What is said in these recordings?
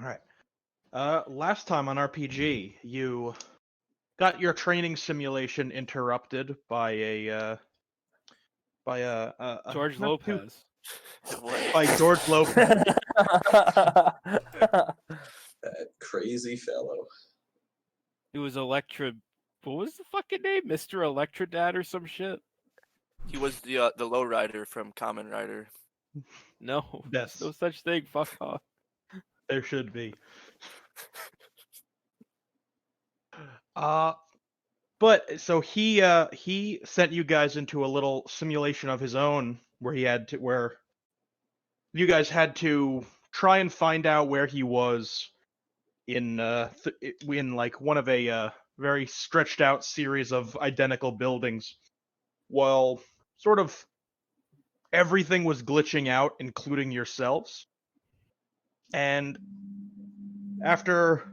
All right. Last time on RPG, you got your training simulation interrupted by a George not too Lopez. by George Lopez. That crazy fellow. It was Electra. What was the fucking name? Mr. Electra Dad or some shit? He was the lowrider from Kamen Rider. No, Yes. there's no such thing. Fuck off. There should be. But so he sent you guys into a little simulation of his own where you guys had to try and find out where he was in in like one of a very stretched out series of identical buildings, while sort of everything was glitching out, including yourselves. And after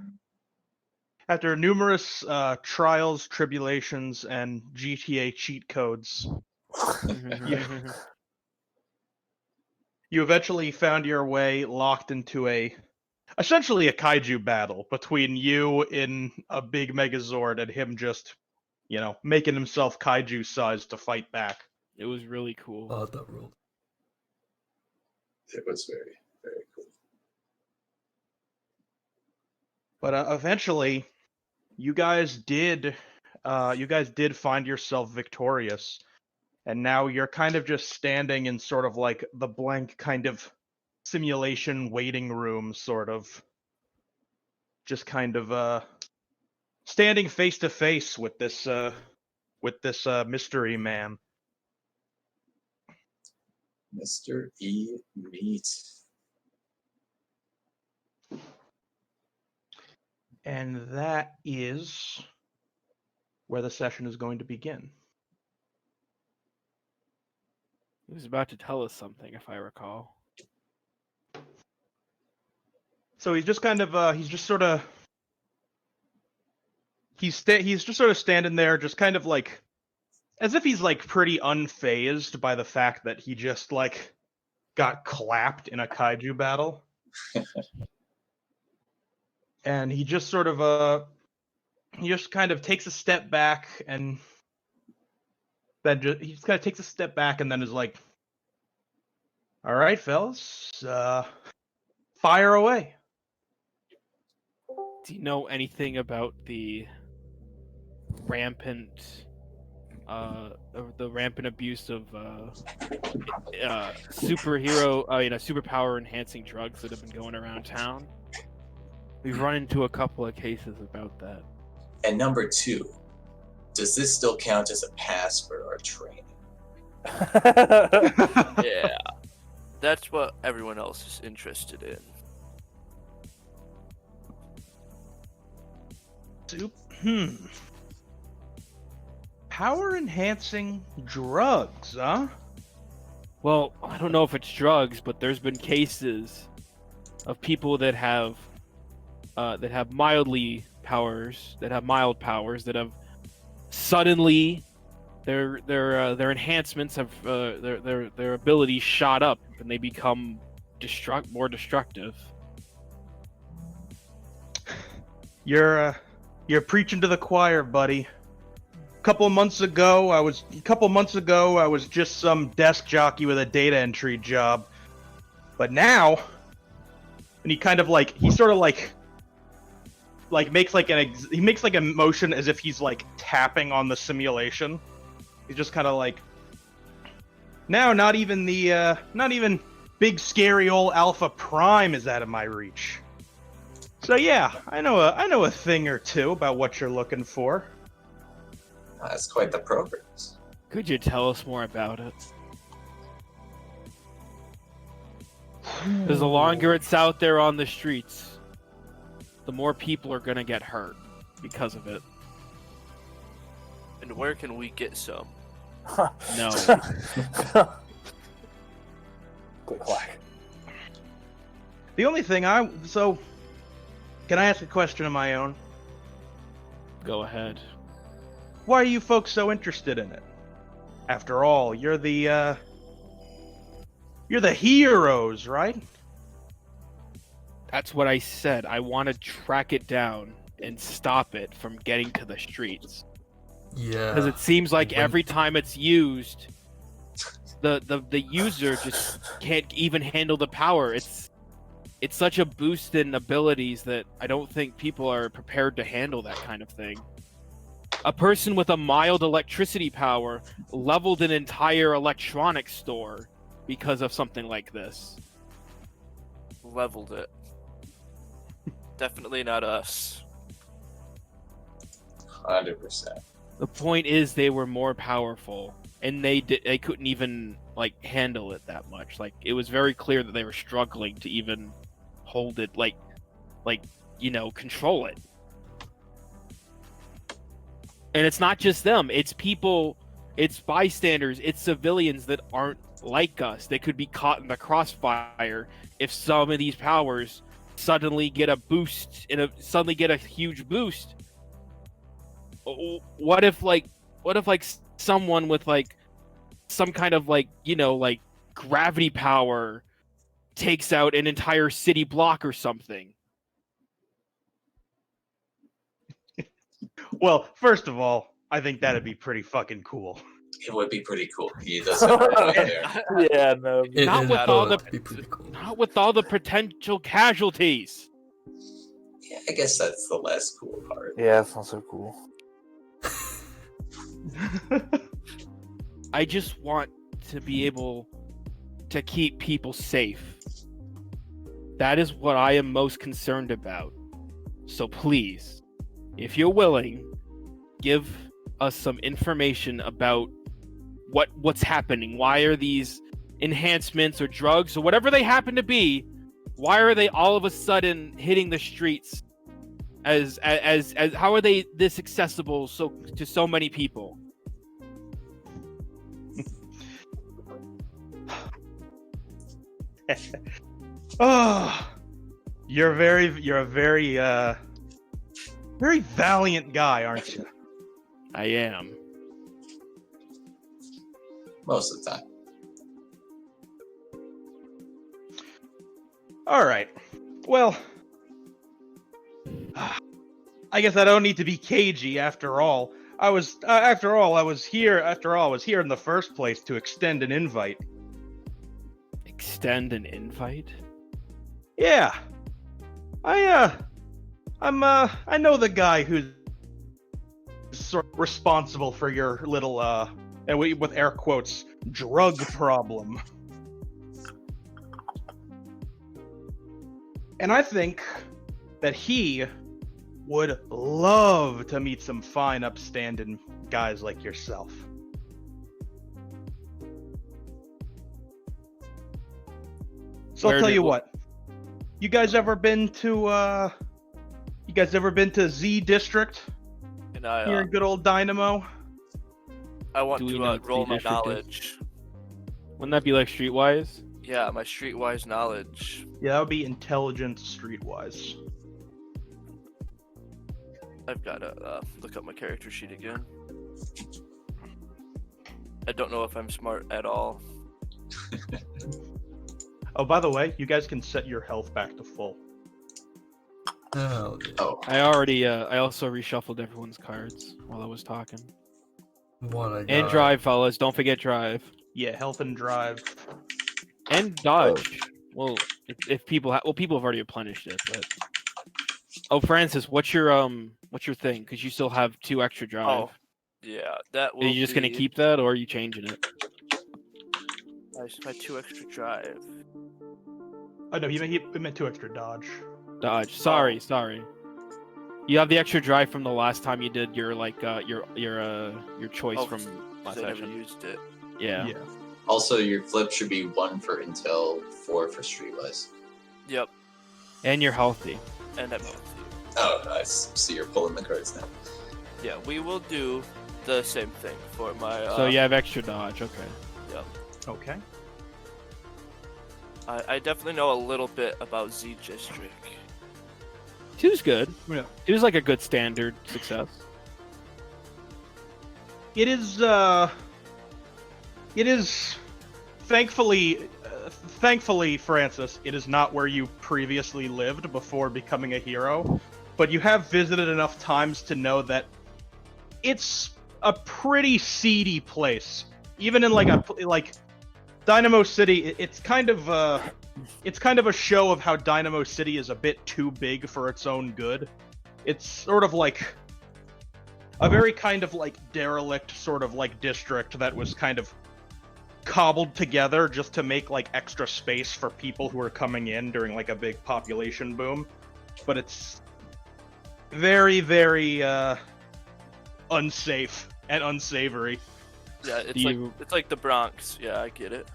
numerous trials, tribulations, and GTA cheat codes, you eventually found your way locked into essentially a kaiju battle between you in a big Megazord and him just, making himself kaiju sized to fight back. It was really cool. That ruled. It was very, very cool. But eventually, you guys did find yourself victorious, and now you're kind of just standing in sort of like the blank kind of simulation waiting room, sort of, just kind of standing face to face with this mystery man. Mr. E. Meat. And that is where the session is going to begin. He was about to tell us something, if I recall. So he's just kind of he's just sort of standing there, just kind of like as if he's like pretty unfazed by the fact that he just like got clapped in a kaiju battle. And he just sort of he just kind of takes a step back, and then he just kind of takes a step back and then is like, "All right, fellas, fire away." Do you know anything about the rampant abuse of superpower enhancing drugs that have been going around town? We've run into a couple of cases about that. And number 2, does this still count as a pass for our training? Yeah, that's what everyone else is interested in. Power enhancing drugs, huh? Well, I don't know if it's drugs, but there's been cases of people that have mild powers, that have suddenly their enhancements have their abilities shot up and they become more destructive. You're preaching to the choir, buddy. A couple months ago, I was just some desk jockey with a data entry job. But now, and he kind of like he makes like a motion as if he's like tapping on the simulation. He's just kind of like, now not even big scary old Alpha Prime is out of my reach. So yeah, I know a thing or two about what you're looking for. That's quite the progress. Could you tell us more about it? Because the longer it's out there on the streets, the more people are gonna get hurt because of it. And where can we get some? No. Click clack. The only thing can I ask a question of my own? Go ahead. Why are you folks so interested in it? After all, you're the heroes, right? That's what I said. I want to track it down and stop it from getting to the streets. Yeah. Because it seems like when- every time it's used, the user just can't even handle the power. It's such a boost in abilities that I don't think people are prepared to handle that kind of thing. A person with a mild electricity power leveled an entire electronics store because of something like this. Leveled it. Definitely not us. 100%. The point is they were more powerful, and they couldn't even like handle it that much. Like it was very clear that they were struggling to even hold it, like control it. And it's not just them; it's people, it's bystanders, it's civilians that aren't like us. They could be caught in the crossfire if some of these powers suddenly get a boost suddenly get a huge boost. What if someone with like some kind of like gravity power takes out an entire city block or something? Well, first of all, I think that'd be pretty fucking cool. It would be pretty cool. He does have it out there. Yeah, no. Not with all the- be pretty cool. Not with all the potential casualties. Yeah, I guess that's the less cool part. Yeah, that's not so cool. I just want to be able to keep people safe. That is what I am most concerned about. So please, if you're willing, give us some information about what's happening. Why are these enhancements or drugs or whatever they happen to be, why are they all of a sudden hitting the streets? As how are they this accessible to so many people? Oh, you're a very very valiant guy, aren't you? I am. Most of the time. All right. Well, I guess I don't need to be cagey. After all, I was here in the first place to extend an invite. Extend an invite? Yeah. I know the guy who's sort of responsible for your little and with air quotes drug problem. And I think that he would love to meet some fine upstanding guys like yourself. So I'll tell you what. You guys ever been to Z District And here in good old Dynamo? I want Do we to know what roll my Z-District is? knowledge. Wouldn't that be like Streetwise? Yeah, my streetwise knowledge. Yeah, that would be intelligence streetwise. I've got to look up my character sheet again. I don't know if I'm smart at all. Oh, by the way, you guys can set your health back to full. Oh, yeah. Oh, I also reshuffled everyone's cards while I was talking. One I And got. drive, fellas. Don't forget drive. Yeah, health and drive. And dodge. Well, if people people have already replenished it, but oh, Francis, what's your thing? Because you still have 2 extra drive. Oh, yeah, that will Are you just gonna be keep that, or are you changing it? my 2 extra drive. Oh no, he meant 2 extra dodge. Dodge. Sorry. You have the extra drive from the last time you did your your choice Oh, from 'cause last I never session. used it. Yeah. also your flip should be 1 for intel, 4 for streetwise. Yep, And you're healthy. and I'm Oh, nice. So you're pulling the cards now. yeah, we will do the same thing for my. So you have extra dodge. Okay. Yep. Okay. I definitely know a little bit about Z District. 2's good. Yeah. 2's like a good standard success. It is thankfully thankfully, Francis, it is not where you previously lived before becoming a hero, but you have visited enough times to know that it's a pretty seedy place. Even in like Dynamo City, it's kind of a show of how Dynamo City is a bit too big for its own good. It's sort of like a very kind of like derelict sort of like district that was kind of cobbled together just to make like extra space for people who are coming in during like a big population boom. But it's very, very unsafe and unsavory. Yeah, it's Do like you- it's like the Bronx. Yeah, I get it.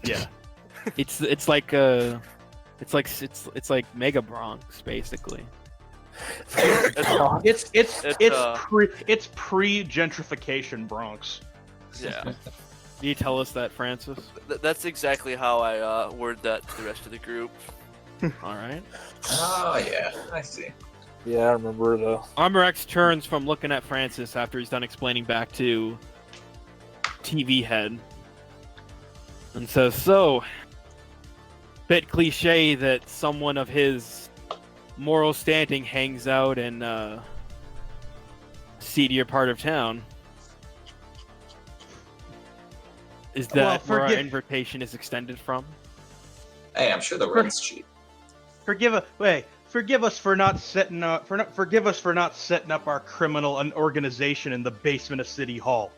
Yeah. It's like Mega Bronx basically. It's, It's pre gentrification Bronx. yeah, Can you tell us that, Francis? that's exactly how I word that to the rest of the group. All right. Oh yeah, I see. Yeah, I remember the. Armor X turns from looking at Francis after he's done explaining back to TV Head and says, "So, bit cliche that someone of his moral standing hangs out in a seedier part of town. Is that Well, where our forget- invitation is extended from?" Hey, I'm sure the rent's cheap. Forgive us for not setting up our criminal organization in the basement of City Hall.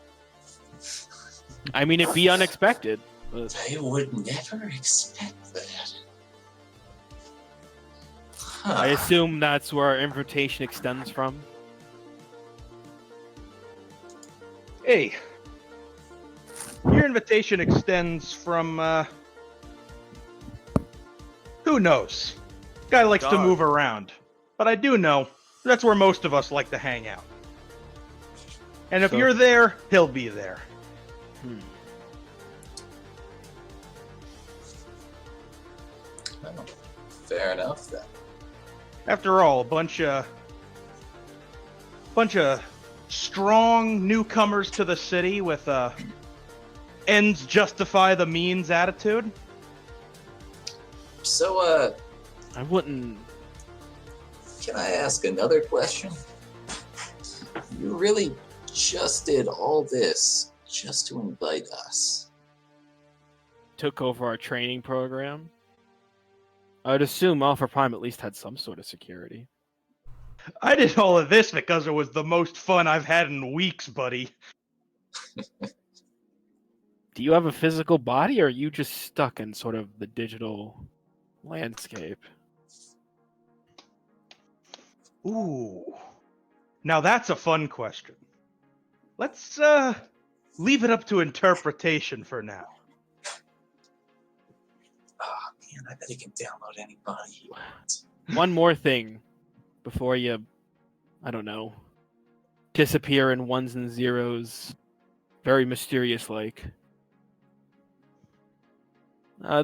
I mean, it'd be unexpected. But I would never expect that. I Huh. assume that's where our invitation extends from. Hey, your invitation extends from, who knows? Guy likes to God. move around. But I do know that's where most of us like to hang out. And if So- you're there, he'll be there. Hmm. Oh, fair enough then. After all, a bunch of strong newcomers to the city with ends justify the means attitude. So, I wouldn't. can I ask another question? You really just did all this just to invite us? Took over our training program. I'd assume Alpha Prime at least had some sort of security. I did all of this because it was the most fun I've had in weeks, buddy. Do you have a physical body, or are you just stuck in sort of the digital landscape? Ooh. Now that's a fun question. Let's leave it up to interpretation for now. Oh man, I bet he can download any body he wants. One more thing before you, I don't know, disappear in ones and zeros, very mysterious like.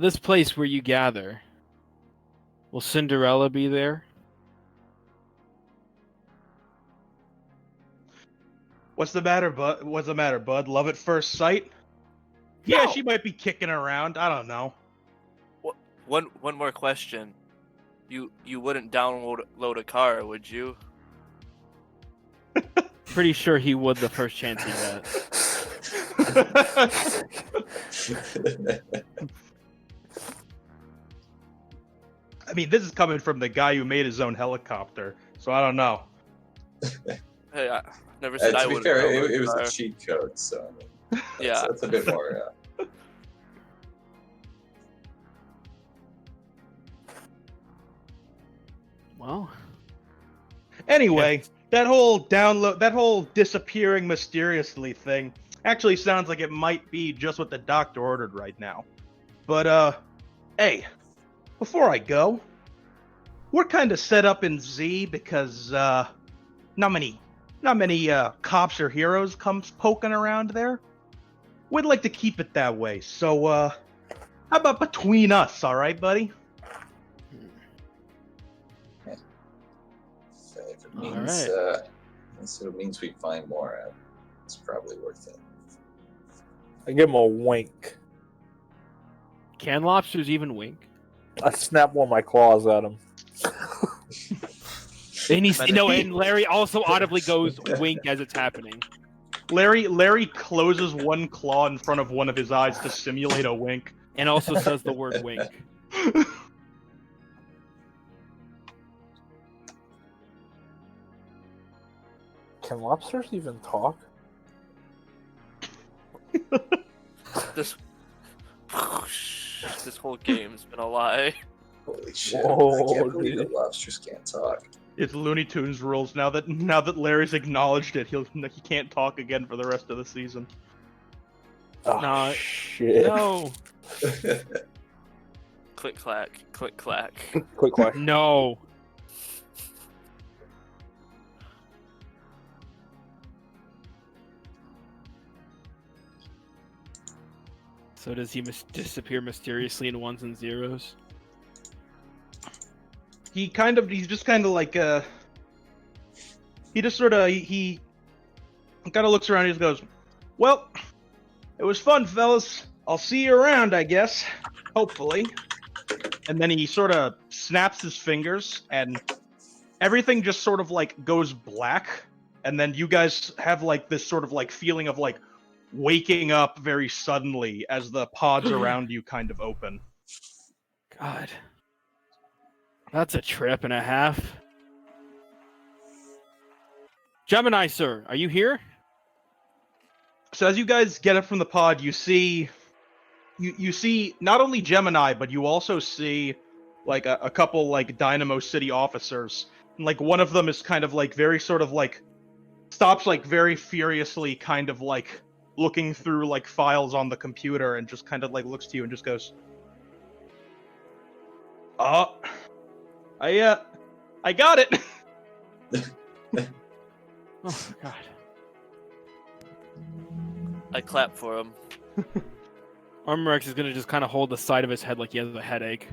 This place where you gather, will Cinderella be there? What's the matter, bud? Love at first sight? Yeah, No. she might be kicking around. I don't know. One more question. You wouldn't download a car, would you? Pretty sure he would the first chance he got. I mean, this is coming from the guy who made his own helicopter, so I don't know. Hey, I never said I To be would. fair, it was a cheat code, so I mean, Yeah. that's a bit more. Well, Anyway, that whole disappearing mysteriously thing actually sounds like it might be just what the doctor ordered right now. But, hey, before I go, we're kind of set up in Z because, not many cops or heroes comes poking around there. We'd like to keep it that way, so, how about between us, alright, buddy? If it All means, right. so it means we find more out. It's probably worth it. I give him a wink. Can lobsters even wink? I snap one of my claws at him. And and Larry also audibly goes wink as it's happening. Larry closes one claw in front of one of his eyes to simulate a wink. And also says the word wink. Can lobsters even talk? This whole game's been a lie. Holy shit! Whoa, I can't believe dude. that lobsters can't talk. It's Looney Tunes rules. Now that Larry's acknowledged it, he can't talk again for the rest of the season. Oh, Nah, shit. No. Click clack, click clack. Quick question. No. So does he disappear mysteriously in ones and zeros? He's just kind of like he just sort of he kind of looks around and just goes, well, it was fun, fellas. I'll see you around, I guess, hopefully. And then he sort of snaps his fingers and everything just sort of like goes black, and then you guys have like this sort of like feeling of like waking up very suddenly as the pods around you kind of open. God. That's a trip and a half. Gemini, sir, are you here? So as you guys get up from the pod, you see not only Gemini, but you also see like a couple like Dynamo City officers. And like one of them is kind of like very sort of like stops like very furiously kind of like looking through like files on the computer and just kind of like looks to you and just goes, I got it. Oh, God. I clap for him. Armorex is gonna just kind of hold the side of his head like he has a headache.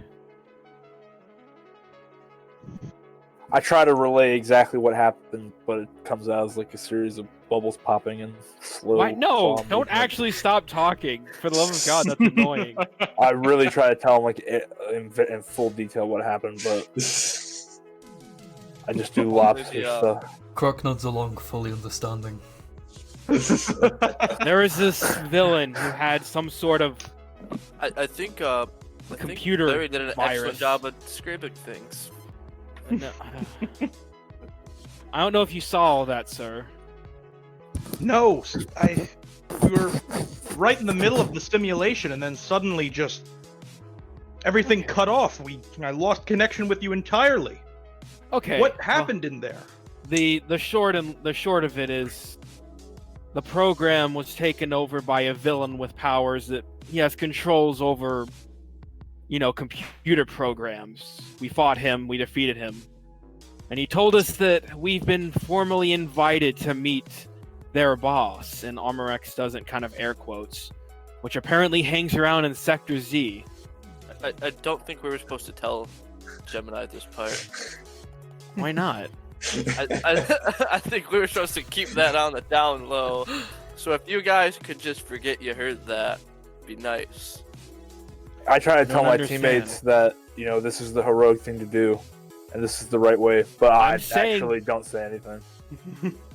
I try to relay exactly what happened, but it comes out as like a series of bubbles popping and slow. Why? No, calm don't movement. actually stop talking. For the love of God, that's annoying. I really try to tell him like in full detail what happened, but I just do lobster Yeah. stuff. Croc nods along, fully understanding. There is this villain who had some sort of I think computer Larry did an virus. excellent job of describing things. No, I don't know if you saw all that, sir. No, we were right in the middle of the simulation, and then suddenly just everything cut off. I lost connection with you entirely. Okay. What happened in there? The short of it is, the program was taken over by a villain with powers that he has controls over. Computer programs. We fought him. We defeated him, and he told us that we've been formally invited to meet their boss. And Armorex doesn't kind of air quotes, which apparently hangs around in Sector Z. I don't think we were supposed to tell Gemini this part. Why not? I think we were supposed to keep that on the down low. So if you guys could just forget you heard that, be nice. I try to tell don't my understand. teammates that this is the heroic thing to do, and this is the right way. But I actually don't say anything.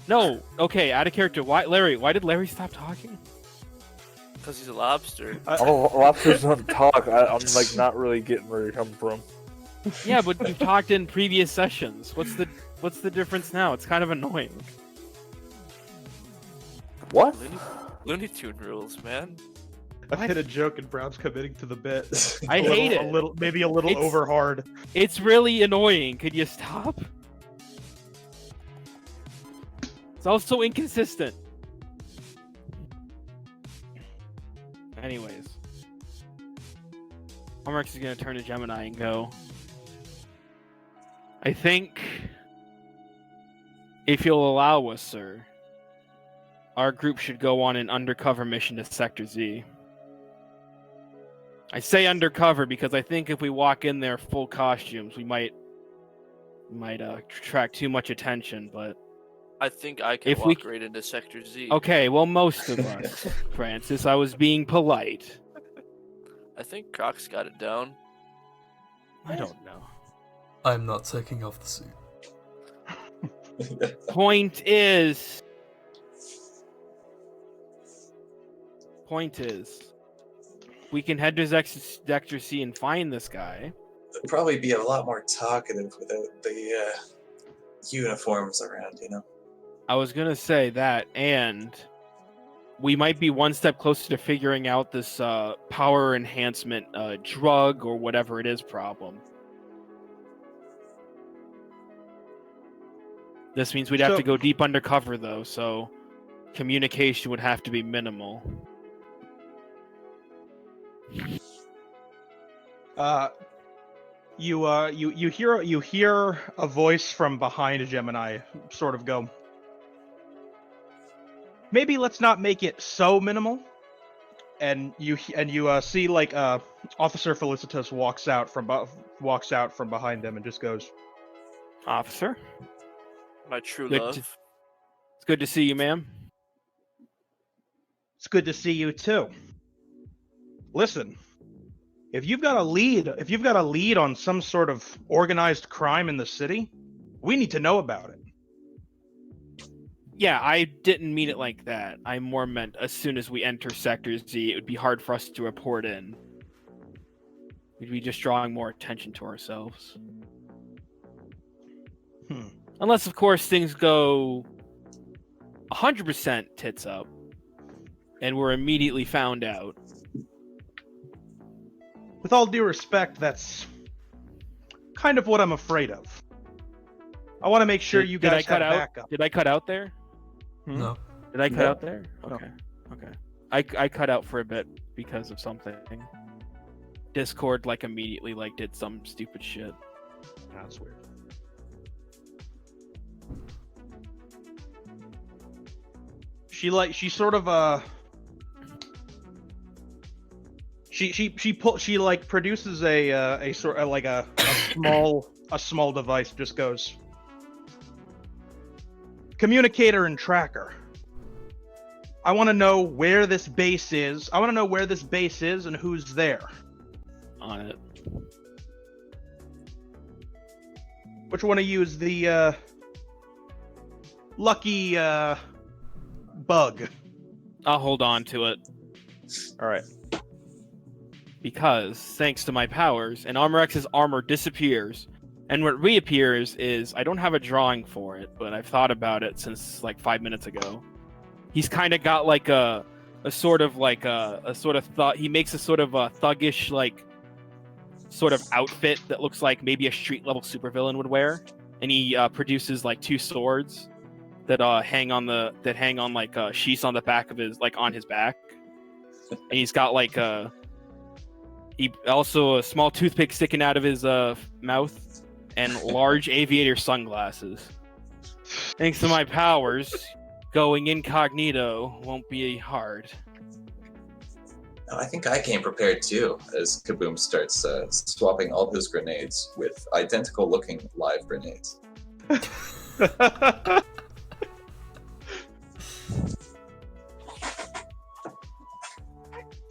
No. Okay. Out of character. Why, Larry? Why did Larry stop talking? Because he's a lobster. Oh, lobsters don't talk. I'm like not really getting where you're coming from. Yeah, but you've talked in previous sessions. What's the difference now? It's kind of annoying. What? Looney Tune rules, man. I've hit a joke and Brown's committing to the bit. I hate it. Maybe a little It's- over hard. It's really annoying. Could you stop? It's also inconsistent. Anyways. Homework is going to turn to Gemini and go, I think, if you'll allow us, sir, our group should go on an undercover mission to Sector Z. I say undercover because I think if we walk in there full costumes, we might attract too much attention, but... I think I can If walk we- right into Sector Z. Okay, well, most of us, Francis. I was being polite. I think Croc's got it down. I don't know. I'm not taking off the suit. Point is, we can head to Sector C and find this guy. They'd probably be a lot more talkative without the uniforms around, you know? I was gonna say that, and we might be one step closer to figuring out this power enhancement drug or whatever it is problem. This means we'd have to go deep undercover, though, so communication would have to be minimal. You hear a voice from behind Gemini sort of go, maybe let's not make it so minimal. And you see like Officer Felicitas walks out from behind them and just goes, Officer, My true Good love. to- it's good to see you, ma'am. it's good to see you too. Listen, if you've got a lead on some sort of organized crime in the city, we need to know about it. Yeah, I didn't mean it like that. I more meant as soon as we enter Sector Z, it would be hard for us to report in. We'd be just drawing more attention to ourselves. Unless, of course, things go 100% tits up, and we're immediately found out. With all due respect, that's kind of what I'm afraid of. I want to make sure you guys have backup. Did I cut out there? No. Did I cut No. out there? No. Okay. Okay. I cut out for a bit because of something. Discord immediately did some stupid shit. That's weird. She produces a sort of a small device. Just goes, communicator and tracker. I want to know where this base is. I want to know where this base is and who's there. On it. Which one of you is the lucky bug? I'll hold on to it. All right. Because, thanks to my powers, and Armor X's armor disappears. And what reappears is, I don't have a drawing for it, but I've thought about it since 5 minutes ago. He's kind of got a sort of thought. He makes a sort of a thuggish sort of outfit that looks like maybe a street level supervillain would wear, and he produces two swords that hang on sheaths on the back of his on his back, and he's got he also a small toothpick sticking out of his mouth and large aviator sunglasses. Thanks to my powers, going incognito won't be hard. No, I think I came prepared too, as Kaboom starts swapping all his grenades with identical looking live grenades.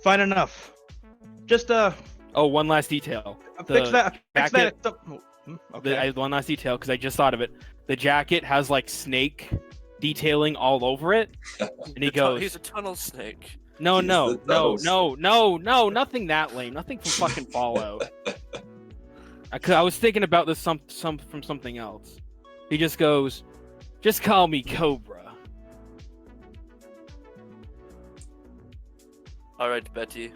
Fine enough. Just one last detail. fix that. jacket- Okay. I have one last detail because I just thought of it. The jacket has snake detailing all over it, and he goes, He's a tunnel snake. No, He's no, the no, tunnel no, nothing that lame. Nothing from fucking Fallout. I was thinking about this from something else. He just goes, just call me Cobra. All right, Betty.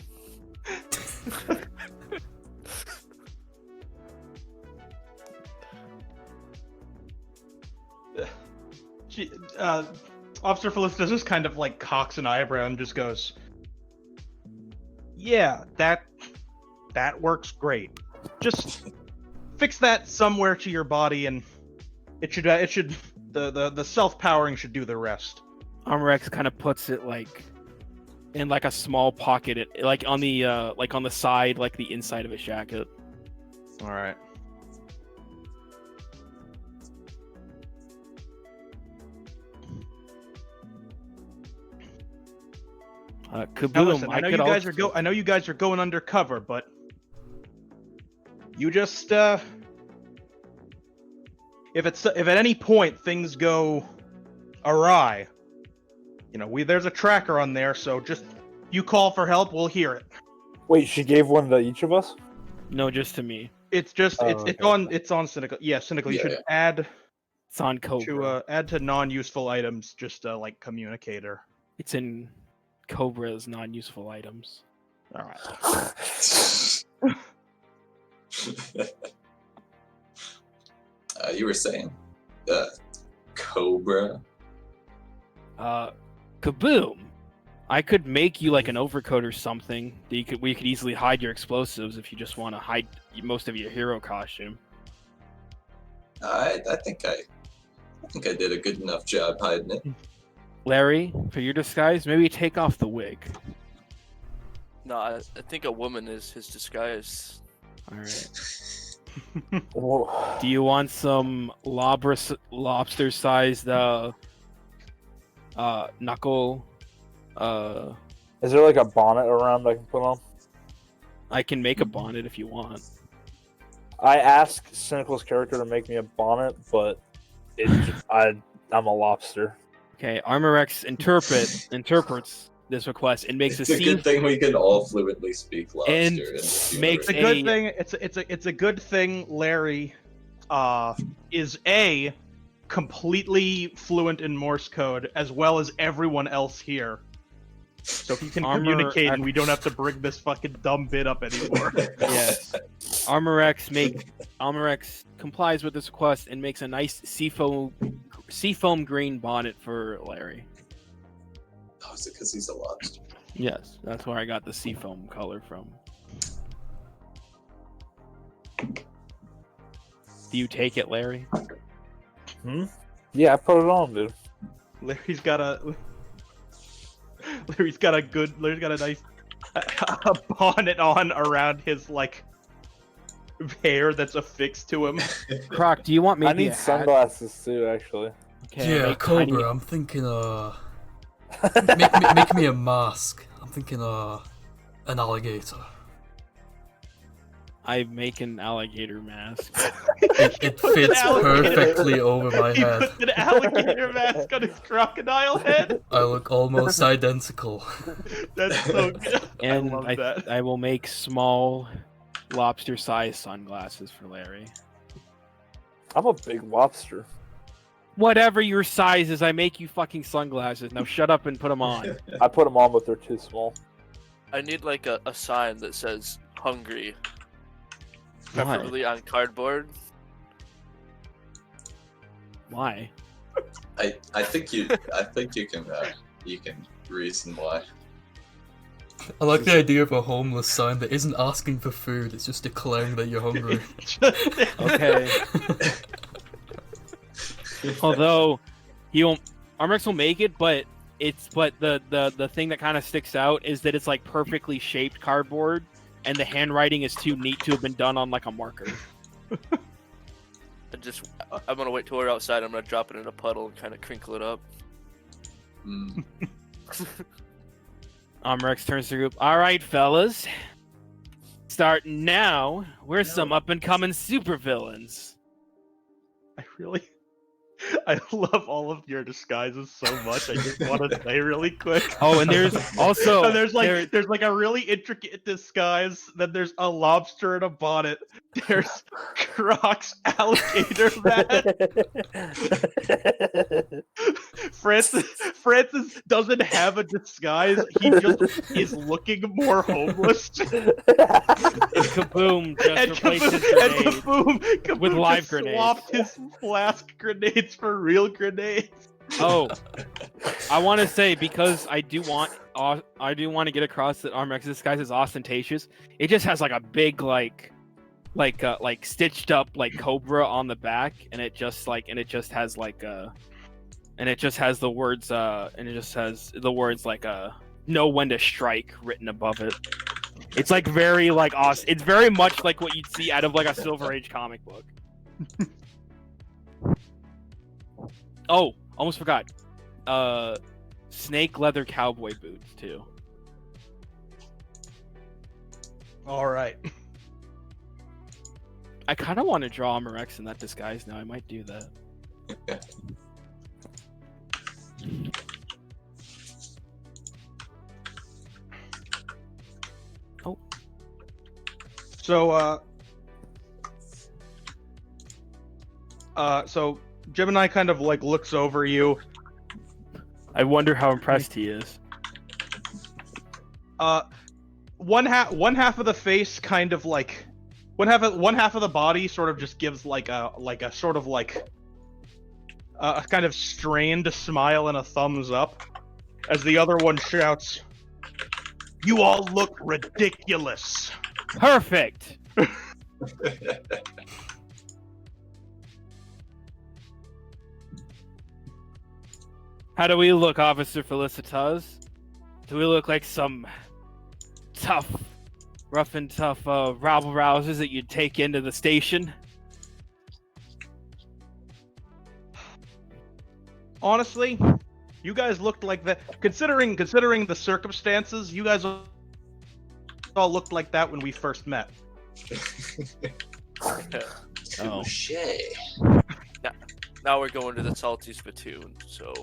Officer Felicitas just kind of cocks an eyebrow and just goes, "Yeah, that works great. Just fix that somewhere to your body, and it should the self-powering should do the rest." Armor X kind of puts it in a small pocket, on the side, the inside of his jacket. All right. Now Kaboom! listen, I know you guys I know you guys are going undercover, but you just if at any point things go awry, there's a tracker on there, so just you call for help, we'll hear it. Wait, she gave one to each of us? No, just to me. It's just Oh, it's on Cynical. Yeah, Cynical. You Yeah, should yeah. add It's on Cobra. add to non-useful items, just like communicator. It's in Cobra's non-useful items. All right. You were saying, Cobra. Kaboom! I could make you like an overcoat or something that we could easily hide your explosives if you just want to hide most of your hero costume. I think I did a good enough job hiding it. Larry, for your disguise, maybe take off the wig. No, I think a woman is his disguise. All right. Whoa. Do you want some lobster-sized knuckle? Is there like a bonnet around I can put on? I can make a bonnet if you want. I asked Cynical's character to make me a bonnet, but I'm a lobster. Okay, Armorex interprets this request and makes It's a a scene. good thing we can all fluently speak lobster. And in this makes It's a universe. good thing. It's a good thing. Larry, is completely fluent in Morse code as well as everyone else here. So he can communicate, and we don't have to bring this fucking dumb bit up anymore. Yes. Armorex complies with this request and makes a nice seafoam green bonnet for Larry. Oh, is it because he's a lobster? Yes, that's where I got the seafoam color from. Do you take it, Larry? Yeah, I put it on, dude. Larry's got a nice a bonnet on around his like hair that's affixed to him. Croc, do you want maybe I need a hat? sunglasses too, actually. Okay, Yeah, make Cobra, tiny- I'm thinking, make me a mask. I'm thinking, an alligator. I make an alligator mask. It fits alligator. perfectly over my He head. puts an alligator mask on his crocodile head. I look almost identical. That's so good. And I love that. I will make small lobster-sized sunglasses for Larry. I'm a big lobster. Whatever your size is, I make you fucking sunglasses. Now shut up and put them on. I put them on, but they're too small. I need like a sign that says hungry, Why? preferably on cardboard. Why? I think you can reason why. I like the idea of a homeless sign that isn't asking for food, it's just declaring that you're hungry. Okay. Although Armrex will make it, but the thing that kind of sticks out is that it's like perfectly shaped cardboard, and the handwriting is too neat to have been done on like a marker. I'm gonna wait till we're outside. I'm gonna drop it in a puddle and kind of crinkle it up. Mm. Armrex turns to the group. All right, fellas. Starting now, we're some up-and-coming supervillains. I love all of your disguises so much. I just want to say really quick. Oh, and there's also So there's like a really intricate disguise. Then there's a lobster in a bonnet. There's Croc's alligator mask. Francis doesn't have a disguise. He just is looking more homeless. Kaboom just And replaced his Kaboom grenade with live just grenades. swapped his flask grenades for real grenades. Oh, I want to say, because I do want to get across that Armrex's disguise is ostentatious. It just has like a big like stitched up like cobra on the back, and it just has the words like know when to strike written above it. It's like very like awesome. It's very much like what you'd see out of like a Silver Age comic book. Oh, almost forgot. Snake leather cowboy boots too. All right. I kind of want to draw Armorex in that disguise now. I might do that. Oh. So Gemini kind of like looks over you. I wonder how impressed he is. One half of the face kind of like one half of the body sort of just gives like a sort of like a kind of strained smile and a thumbs up as the other one shouts, "You all look ridiculous." Perfect. How do we look, Officer Felicitas? Do we look like some tough, rough and tough rabble-rousers that you'd take into the station? Honestly, you guys looked like that. Considering the circumstances, you guys all looked like that when we first met. Oh. Touche. Now we're going to the salty spittoon, so...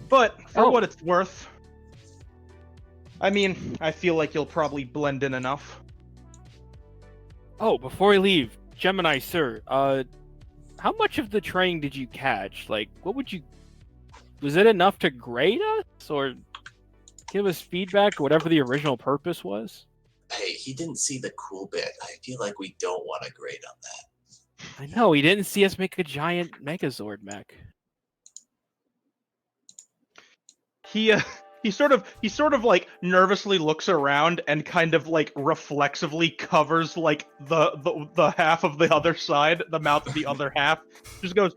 But, for what it's worth, I mean, I feel like you'll probably blend in enough. Oh, before we leave, Gemini, sir, how much of the train did you catch? Like, what would you... Was it enough to grade us? Or give us feedback, whatever the original purpose was? Hey, he didn't see the cool bit. I feel like we don't want to grade on that. I know, he didn't see us make a giant Megazord mech. He sort of like nervously looks around and kind of like reflexively covers like the half of the other side, the mouth of the other half. Just goes,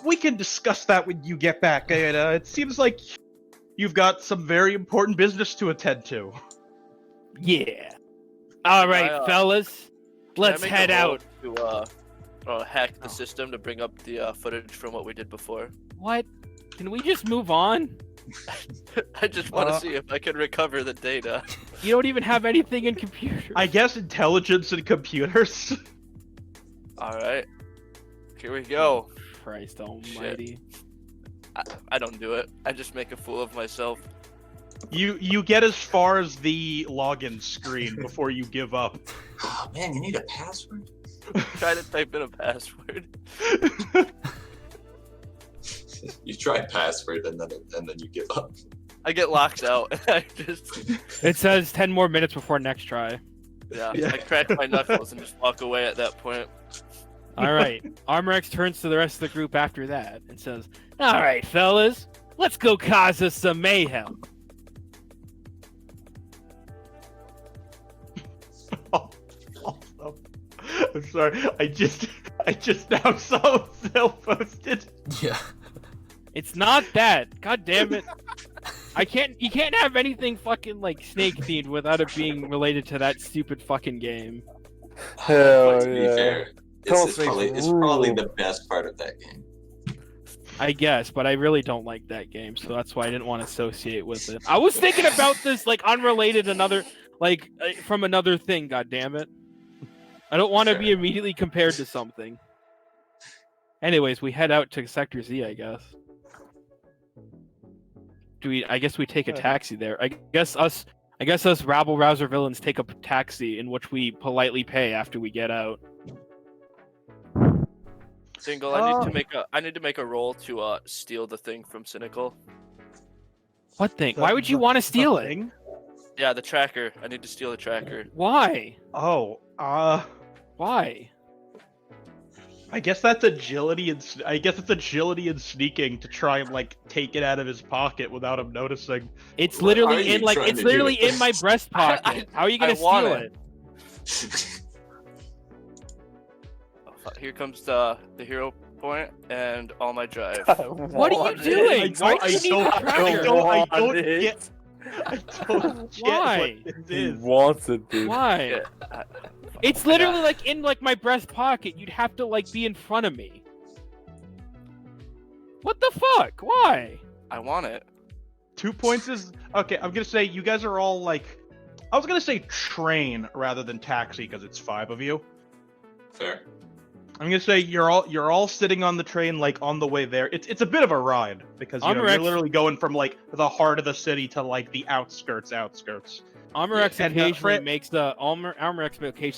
we can discuss that when you get back. It seems like you've got some very important business to attend to. Yeah. All right, fellas, let's Can I make head a roll out. To hack the system to bring up the footage from what we did before. What? Can we just move on? I just want to see if I can recover the data. You don't even have anything in computers. I guess intelligence and computers. Alright. Here we go. Christ almighty. I don't do it. I just make a fool of myself. You get as far as the login screen before you give up. Oh man, you need a password? Try to type in a password. You try password and then you give up. I get locked out. I just It says 10 more minutes before next try. yeah. I crack my knuckles and just walk away at that point. Alright. Armorex turns to the rest of the group after that and says, Alright, fellas, let's go cause us some mayhem. Also, I'm sorry. I just now saw self-posted. Yeah. It's not that. God damn it. You can't have anything fucking like snake themed without it being related to that stupid fucking game. Hell But to be yeah. fair, Tell it's us probably makes the rule. best part of that game. I guess, but I really don't like that game, so that's why I didn't want to associate with it. I was thinking about this like unrelated from another thing, god damn it. I don't want to be Sure. immediately compared to something. Anyways, we head out to Sector Z, I guess. I guess we take a taxi there. I guess us rabble rouser villains take a taxi in which we politely pay after we get out. Dingle, I need to make a roll to steal the thing from Cynical. What thing? Why would you want to steal it? Thing? Yeah, the tracker. I need to steal the tracker. Why? Oh, Why? I guess that's agility and sneaking to try and like take it out of his pocket without him noticing. It's What are literally you in like trying it's to do literally with in my this? breast pocket. How are you gonna I want steal it. it? Oh, fuck. Here comes the hero point and all my drive. What are you doing? Why do you need a tracker? I don't get Why? what this He is. wants it, dude. Why? Yeah, It's literally like in like my breast pocket. You'd have to like be in front of me. What the fuck? Why? I want it. 2 points is okay. I'm gonna say you guys are all like I was gonna say train rather than taxi because it's 5 of you. Fair. I'm gonna say you're all sitting on the train, like on the way there. It's a bit of a ride because you're literally going from like the heart of the city to like the outskirts. Armorex And, occasionally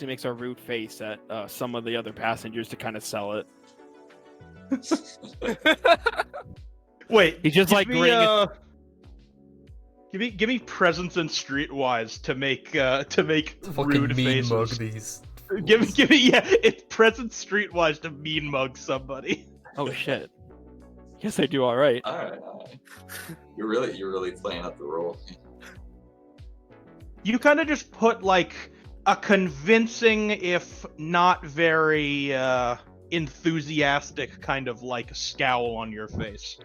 makes a rude face at some of the other passengers to kind of sell it. Wait, He's just like grinning. Give me presence and streetwise to make Fucking rude mean faces. mug these. Give me it's presence streetwise to mean mug somebody. Oh shit. Yes, I do. All right. All right. You're really playing up the role. You kind of just put like a convincing, if not very enthusiastic, kind of like scowl on your face,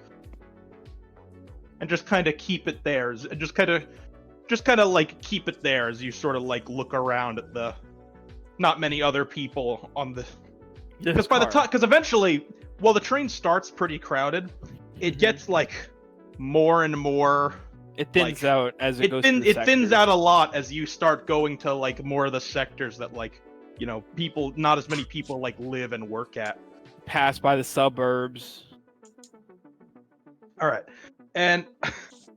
and just kind of keep it there. And just kind of like keep it there as you sort of like look around at the not many other people on the. Because eventually, well, the train starts pretty crowded. It gets like more and more. It thins out as it goes. It thins out a lot as you start going to like more of the sectors that like, you know, people, not as many people like live and work at. Pass by the suburbs. All right, and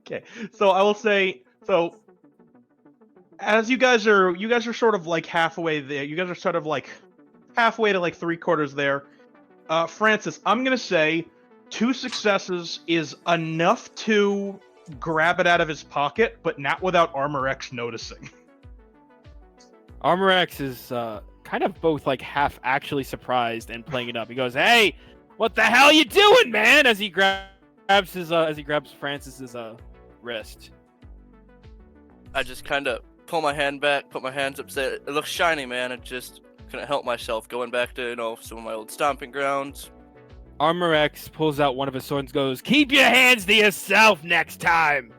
okay, so I will say, so as you guys are sort of like halfway there. You guys are sort of like halfway to like 3/4 there. Francis, I'm gonna say 2 successes is enough to grab it out of his pocket, but not without Armorex noticing. Armorex is kind of both like half actually surprised and playing it up. He goes, "Hey, what the hell you doing, man?" As he grabs Francis's wrist. I just kind of pull my hand back, put my hands up, say, "It looks shiny, man." I just couldn't help myself, going back to some of my old stomping grounds. Armorex pulls out one of his swords and goes, "Keep your hands to yourself next time."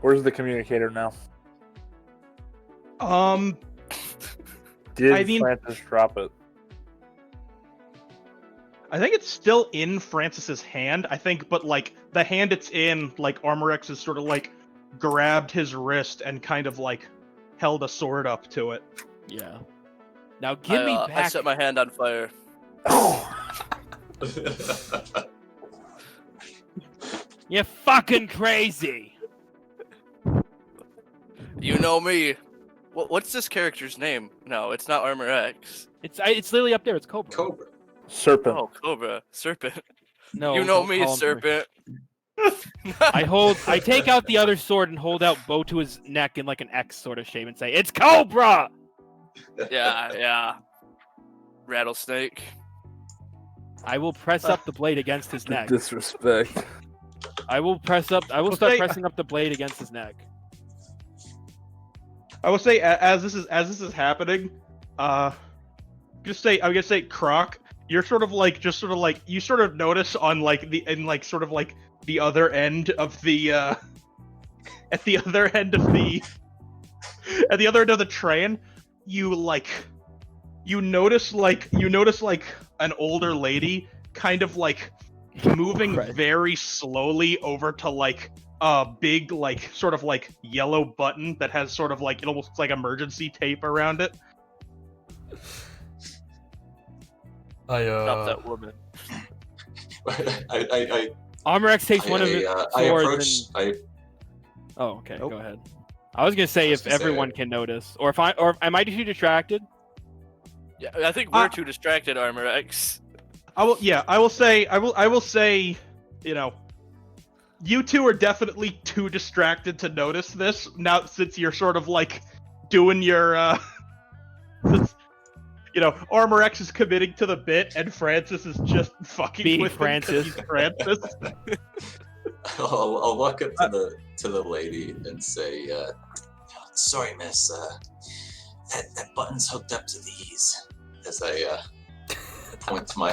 Where's the communicator now? Did Francis drop it? I think it's still in Francis's hand. I think, but like the hand it's in, like Armorex has sort of like grabbed his wrist and kind of like held a sword up to it. Yeah. Now give me back. I set my hand on fire. You're fucking crazy. You know me. What's this character's name? No, it's not Armor X. It's literally up there. It's Cobra. Cobra. Serpent. Oh, Cobra. Serpent. No. You know don't me, call him Serpent. I take out the other sword and hold out bow to his neck in like an X sort of shape and say, "It's Cobra!" Yeah. Rattlesnake. I will press up the blade against his neck. Disrespect. I will start pressing up the blade against his neck. I will say as this is happening, I'm gonna say Croc, you're sort of like you sort of notice on like the other end of the at the other end of the train, you notice an older lady kind of like moving very slowly over to like a big like sort of like yellow button that has sort of like, it almost looks like emergency tape around it. Stop that woman. Armorex takes one of his swords Oh, okay, Nope. go ahead. I was gonna say if everyone can notice, or am I too distracted? Yeah, I think we're too distracted, Armor X. I will say, you know, you two are definitely too distracted to notice this now, since you're sort of like doing your since, you know, Armor X is committing to the bit and Francis is just fucking Being with Francis. him 'cause he's Francis. I'll walk up to the lady and say, "Sorry, miss. That button's hooked up to these." As I point to my.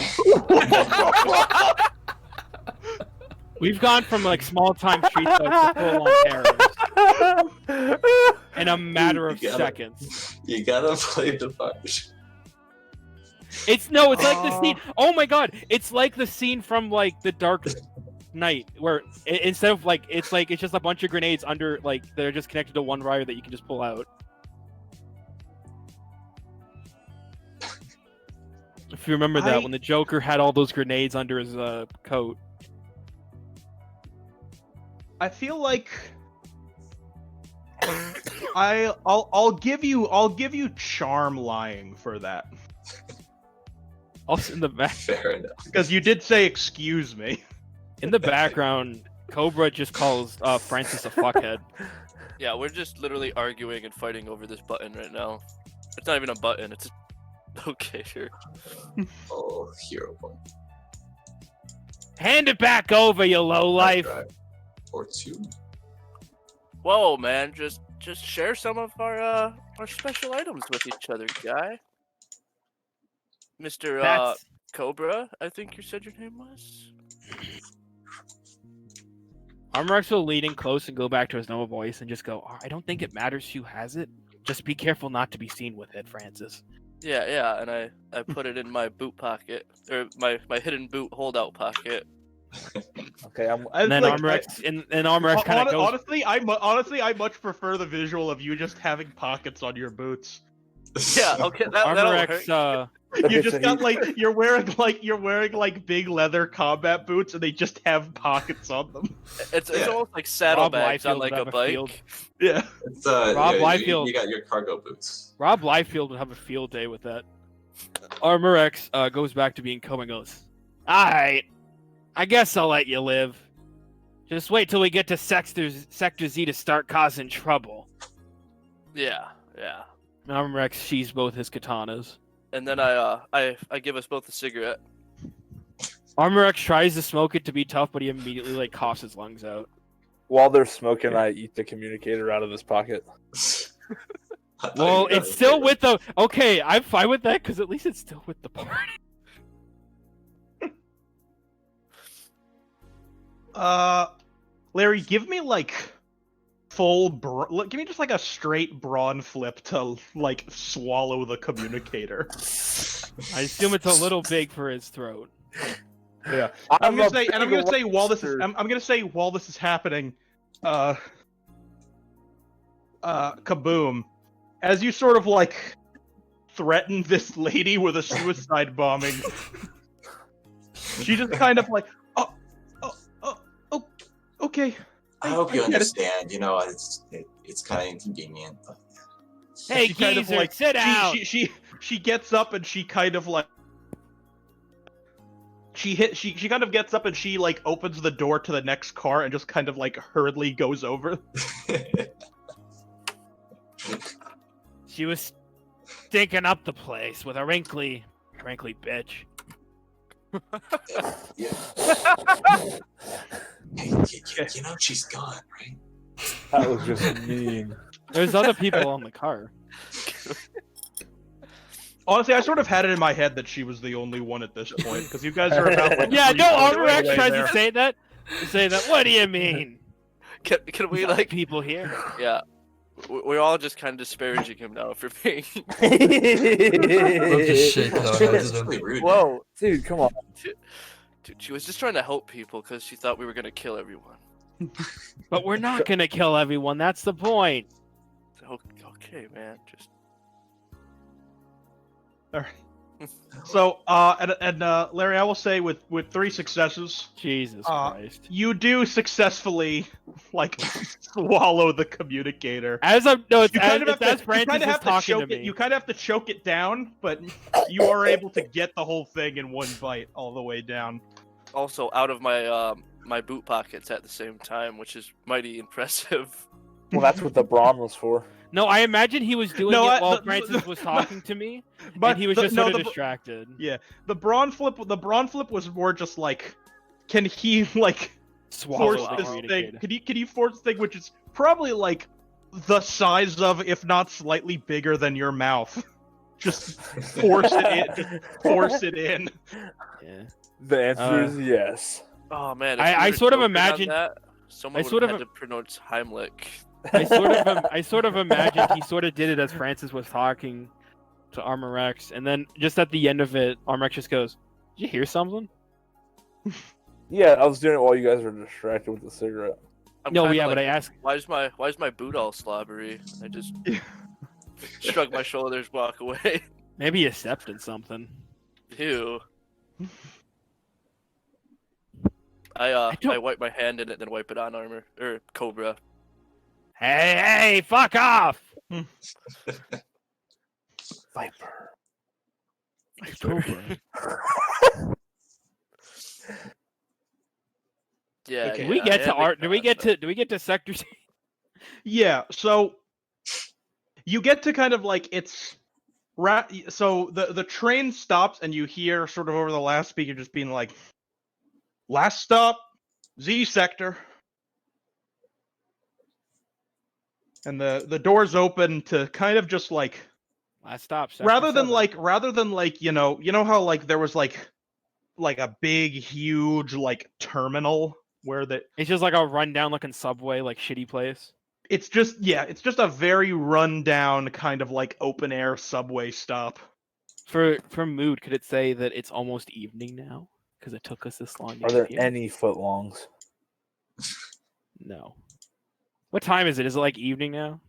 We've gone from like small time street fights to full on terrors in a matter of seconds. You gotta play the part. It's like the scene. Oh my god! It's like the scene from like The Dark Knight, where instead of like it's just a bunch of grenades under like they're just connected to one wire that you can just pull out. if you remember that, I- when the Joker had all those grenades under his coat. I feel like I'll give you charm lying for that, Also in the back, Fair enough. because you did say excuse me. in the background, Cobra just calls Francis a fuckhead. Yeah, we're just literally arguing and fighting over this button right now. It's not even a button. It's okay, sure. Oh, hero point. Hand it back over, you lowlife. Drive. Or 2. Whoa, man, just share some of our special items with each other, guy. Mr. That's Cobra, I think you said your name was. Armrex will lean in close and go back to his normal voice and just go, "Oh, I don't think it matters who has it. Just be careful not to be seen with it, Francis." Yeah, and I put it in my boot pocket, or my hidden boot holdout pocket. Okay, I'm. And then Armrex and Armrex kind of goes. Honestly, I much prefer the visual of you just having pockets on your boots. Yeah, okay, that'll work. Armrex, You just got like you're wearing like big leather combat boots, and they just have pockets on them. It's Yeah. almost like Rob saddlebags on Liefeld like would a have a bike. field. Yeah. It's Rob you Liefeld. got your cargo boots. Rob Liefeld would have a field day with that. Armrex goes back to being Cobra and goes, "Alright, I guess I'll let you live. Just wait till we get to Sector Z to start causing trouble." Yeah. Armrex sheathes both his katanas. And then I give us both a cigarette. Armrex tries to smoke it to be tough, but he immediately like coughs his lungs out. While they're smoking, I eat the communicator out of his pocket. I thought Well, you got it's a still cigarette. with the. Okay, I'm fine with that because at least it's still with the party. Larry, give me like give me just like a straight brawn flip to like swallow the communicator. I assume it's a little big for his throat. Yeah. I'm I'm gonna say while this is happening, kaboom, as you sort of like threaten this lady with a suicide bombing, she just kind of like, oh, okay. I hope you get it. understand. You know, it's kind of inconvenient. But Hey, She kind of, geezer, like, sit down. She gets up and she kind of like she kind of gets up and she like opens the door to the next car and just kind of like hurriedly goes over. She was stinking up the place with a wrinkly bitch. yeah. Hey, you know she's gone, right? That was just mean. There's other people on the car. Honestly, I sort of had it in my head that she was the only one at this point because you guys are about like Yeah, 3 no, quarters of the Armrex way tries there. to say that. What do you mean? Can we like? people here? Yeah, we're all just kind of disparaging him now for being. We'll just shake our heads It's at him. really rude. Whoa, dude, come on. Dude, she was just trying to help people because she thought we were gonna kill everyone. But we're not gonna kill everyone. That's the point. Okay, man. Just So, Larry, I will say with 3 successes, Jesus Uh, Christ. you do successfully like swallow the communicator. As I'm no, it's You as, kind of it's have as to, you Francis kind of is have to talking choke to it. me. You kind of have to choke it down, but you are able to get the whole thing in one bite all the way down. also out of my my boot pockets at the same time, which is mighty impressive. Well, that's what the brawn was for. No, I imagine he was doing No, it while the- Francis was talking to me, But and he was the- just no, sort of the- distracted. Yeah, the brawn flip was more just like, can he like Swallow force the this communicator. thing? Can he force this thing, which is probably like the size of, if not slightly bigger than your mouth? Just force it in. Just force it in. Yeah. The answer is yes. Oh man, if I- we I were sort of joking on imagine- that, someone I would sort have of had to pronounce Heimlich. I sort of imagined he sort of did it as Francis was talking to Armrex, and then just at the end of it, Armrex just goes, "Did you hear something?" Yeah, I was doing it while you guys were distracted with the cigarette. I'm No, kinda yeah, like, but I asked. why is my boot all slobbery? I just shrug my shoulders, walk away. Maybe you stepped in something. Ew. I wipe my hand in it, then wipe it on armor or Cobra. Hey, fuck off! Viper. Cobra. Yeah. Okay. Do we yeah, get I to had art? Do we get con, to? Do we get to sector? Yeah, so you get to kind of like so the train stops and you hear sort of over the loudspeaker just being like, last stop, Z sector. And the doors open to kind of just like Last stop. Sector rather than 7. like you know how like there was like a big huge like terminal where It's just like a rundown looking subway, like shitty place. it's just a very rundown kind of like open air subway stop. For mood, could it say that it's almost evening now? Because it took us this long to Are get there here. any footlongs? No. What time is it? Is it like evening now?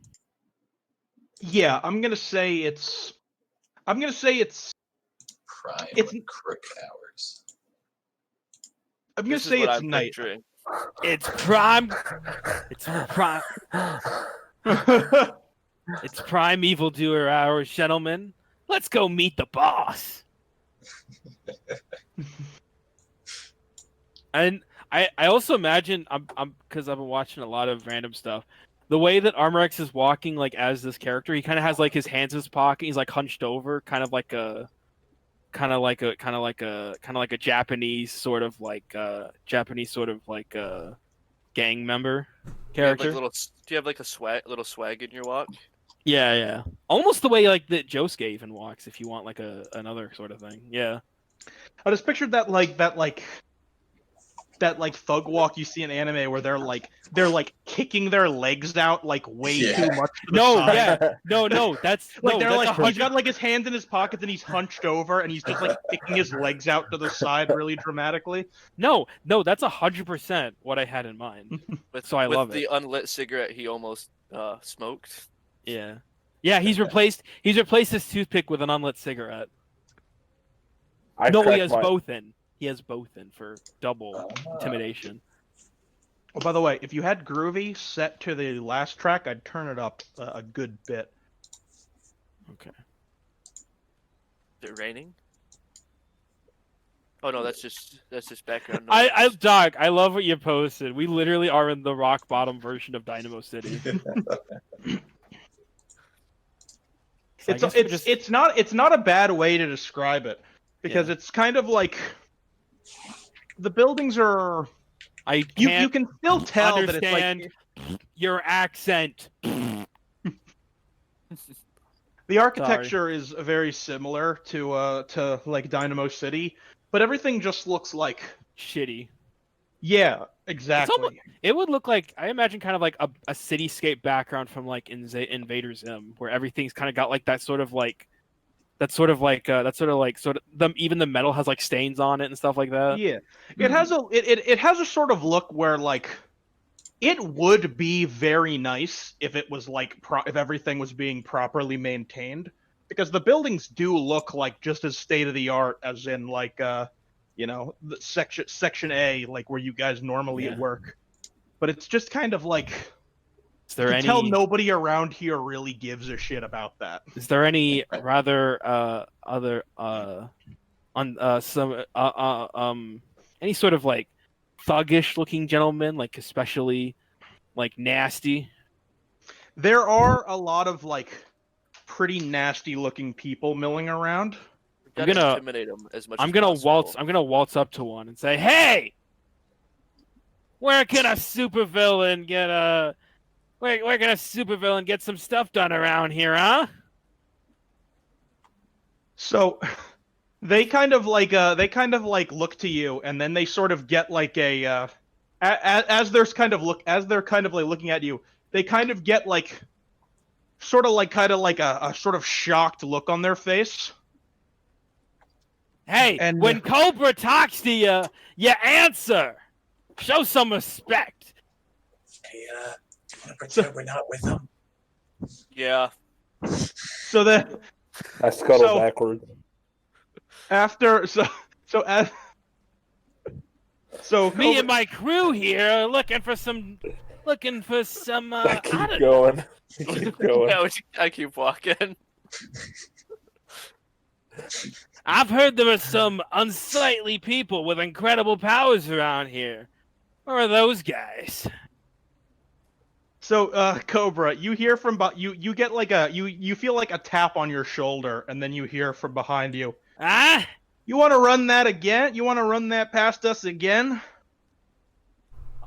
Yeah, I'm gonna say it's Prime It's- crook hours. I'm gonna This is say what it's I'm night. picturing. It's prime. It's prime. It's prime evildoer hours, gentlemen. Let's go meet the boss. And I also imagine I'm because I've been watching a lot of random stuff. The way that Armorex is walking, like as this character, he kind of has like his hands in his pocket. He's like hunched over, kind of like a Japanese sort of like gang member Do you have, character. do you have like a little swag in your walk? Yeah. Almost the way like that Josuke even walks, if you want like another sort of thing. Yeah. I just pictured that thug walk you see in anime where they're like kicking their legs out like way Yeah. too much to the No, side. yeah. No, that's Like no, they're that's like he's 100. got like his hands in his pockets and he's hunched over and he's just like kicking his legs out to the side really dramatically. No, that's 100% what I had in mind. So I love the it. unlit cigarette he almost smoked. Yeah. He's replaced his toothpick with an unlit cigarette. No, he has both in. He has both in for double intimidation. Oh, by the way, if you had Groovy set to the last track, I'd turn it up a good bit. Okay. Is it raining? Oh no, that's just background noise. Doc, I love what you posted. We literally are in the rock bottom version of Dynamo City. It's not a bad way to describe it because it's kind of like the buildings are. I You can't can still tell that it's understand like your accent. the architecture is very similar to like Dynamo City, but everything just looks like Shitty. yeah, exactly. It would look like, I imagine, kind of like a cityscape background from like Invader Zim, where everything's kind of got like that sort of even the metal has like stains on it and stuff like that. Yeah, it has a sort of look where like it would be very nice if it was like if everything was being properly maintained, because the buildings do look like just as state of the art as in like the section A, like where you guys normally work. But it's just kind of like Is there any? tell nobody around here really gives a shit about that. Is there any rather any sort of like thuggish looking gentlemen, like especially like nasty? There are a lot of like pretty nasty looking people milling around. I'm I'm gonna intimidate him as much. I'm as gonna possible. waltz up to one and say, "Hey, where can a supervillain get some stuff done around here, huh?" So they kind of like look to you, and then they sort of get like as they're kind of like looking at you, they kind of get like sort of like a sort of shocked look on their face. Hey, And- when Cobra talks to you, you answer. Show some respect. Hey, do you want to pretend we're not with them? Yeah. So then I scuttle So- backwards. After so as so Me Cobra- and my crew here are looking for some. I Keep don't know. going. Keep going. Yeah, I keep walking. I've heard there are some unsightly people with incredible powers around here. Where are those guys? So, Cobra, you hear from you get like you feel like a tap on your shoulder, and then you hear from behind you. Ah? You want to run that again? You want to run that past us again?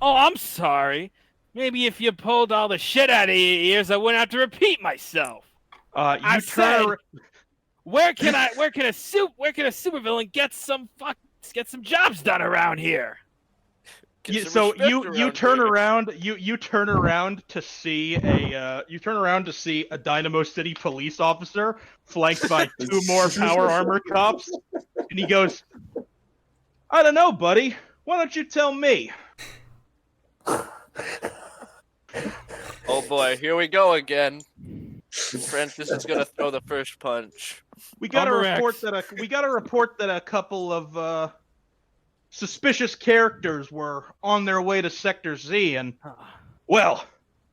Oh, I'm sorry. Maybe if you pulled all the shit out of your ears, I wouldn't have to repeat myself. You turn. Where can a supervillain get some jobs done around here? Get some So respect you turn here. around you turn around to see a Dynamo City police officer flanked by 2 more power armor cops, and he goes, "I don't know, buddy. Why don't you tell me?" Oh boy, here we go again. Francis is gonna throw the first punch. We got a Armor report X. that a couple of suspicious characters were on their way to Sector Z, and well,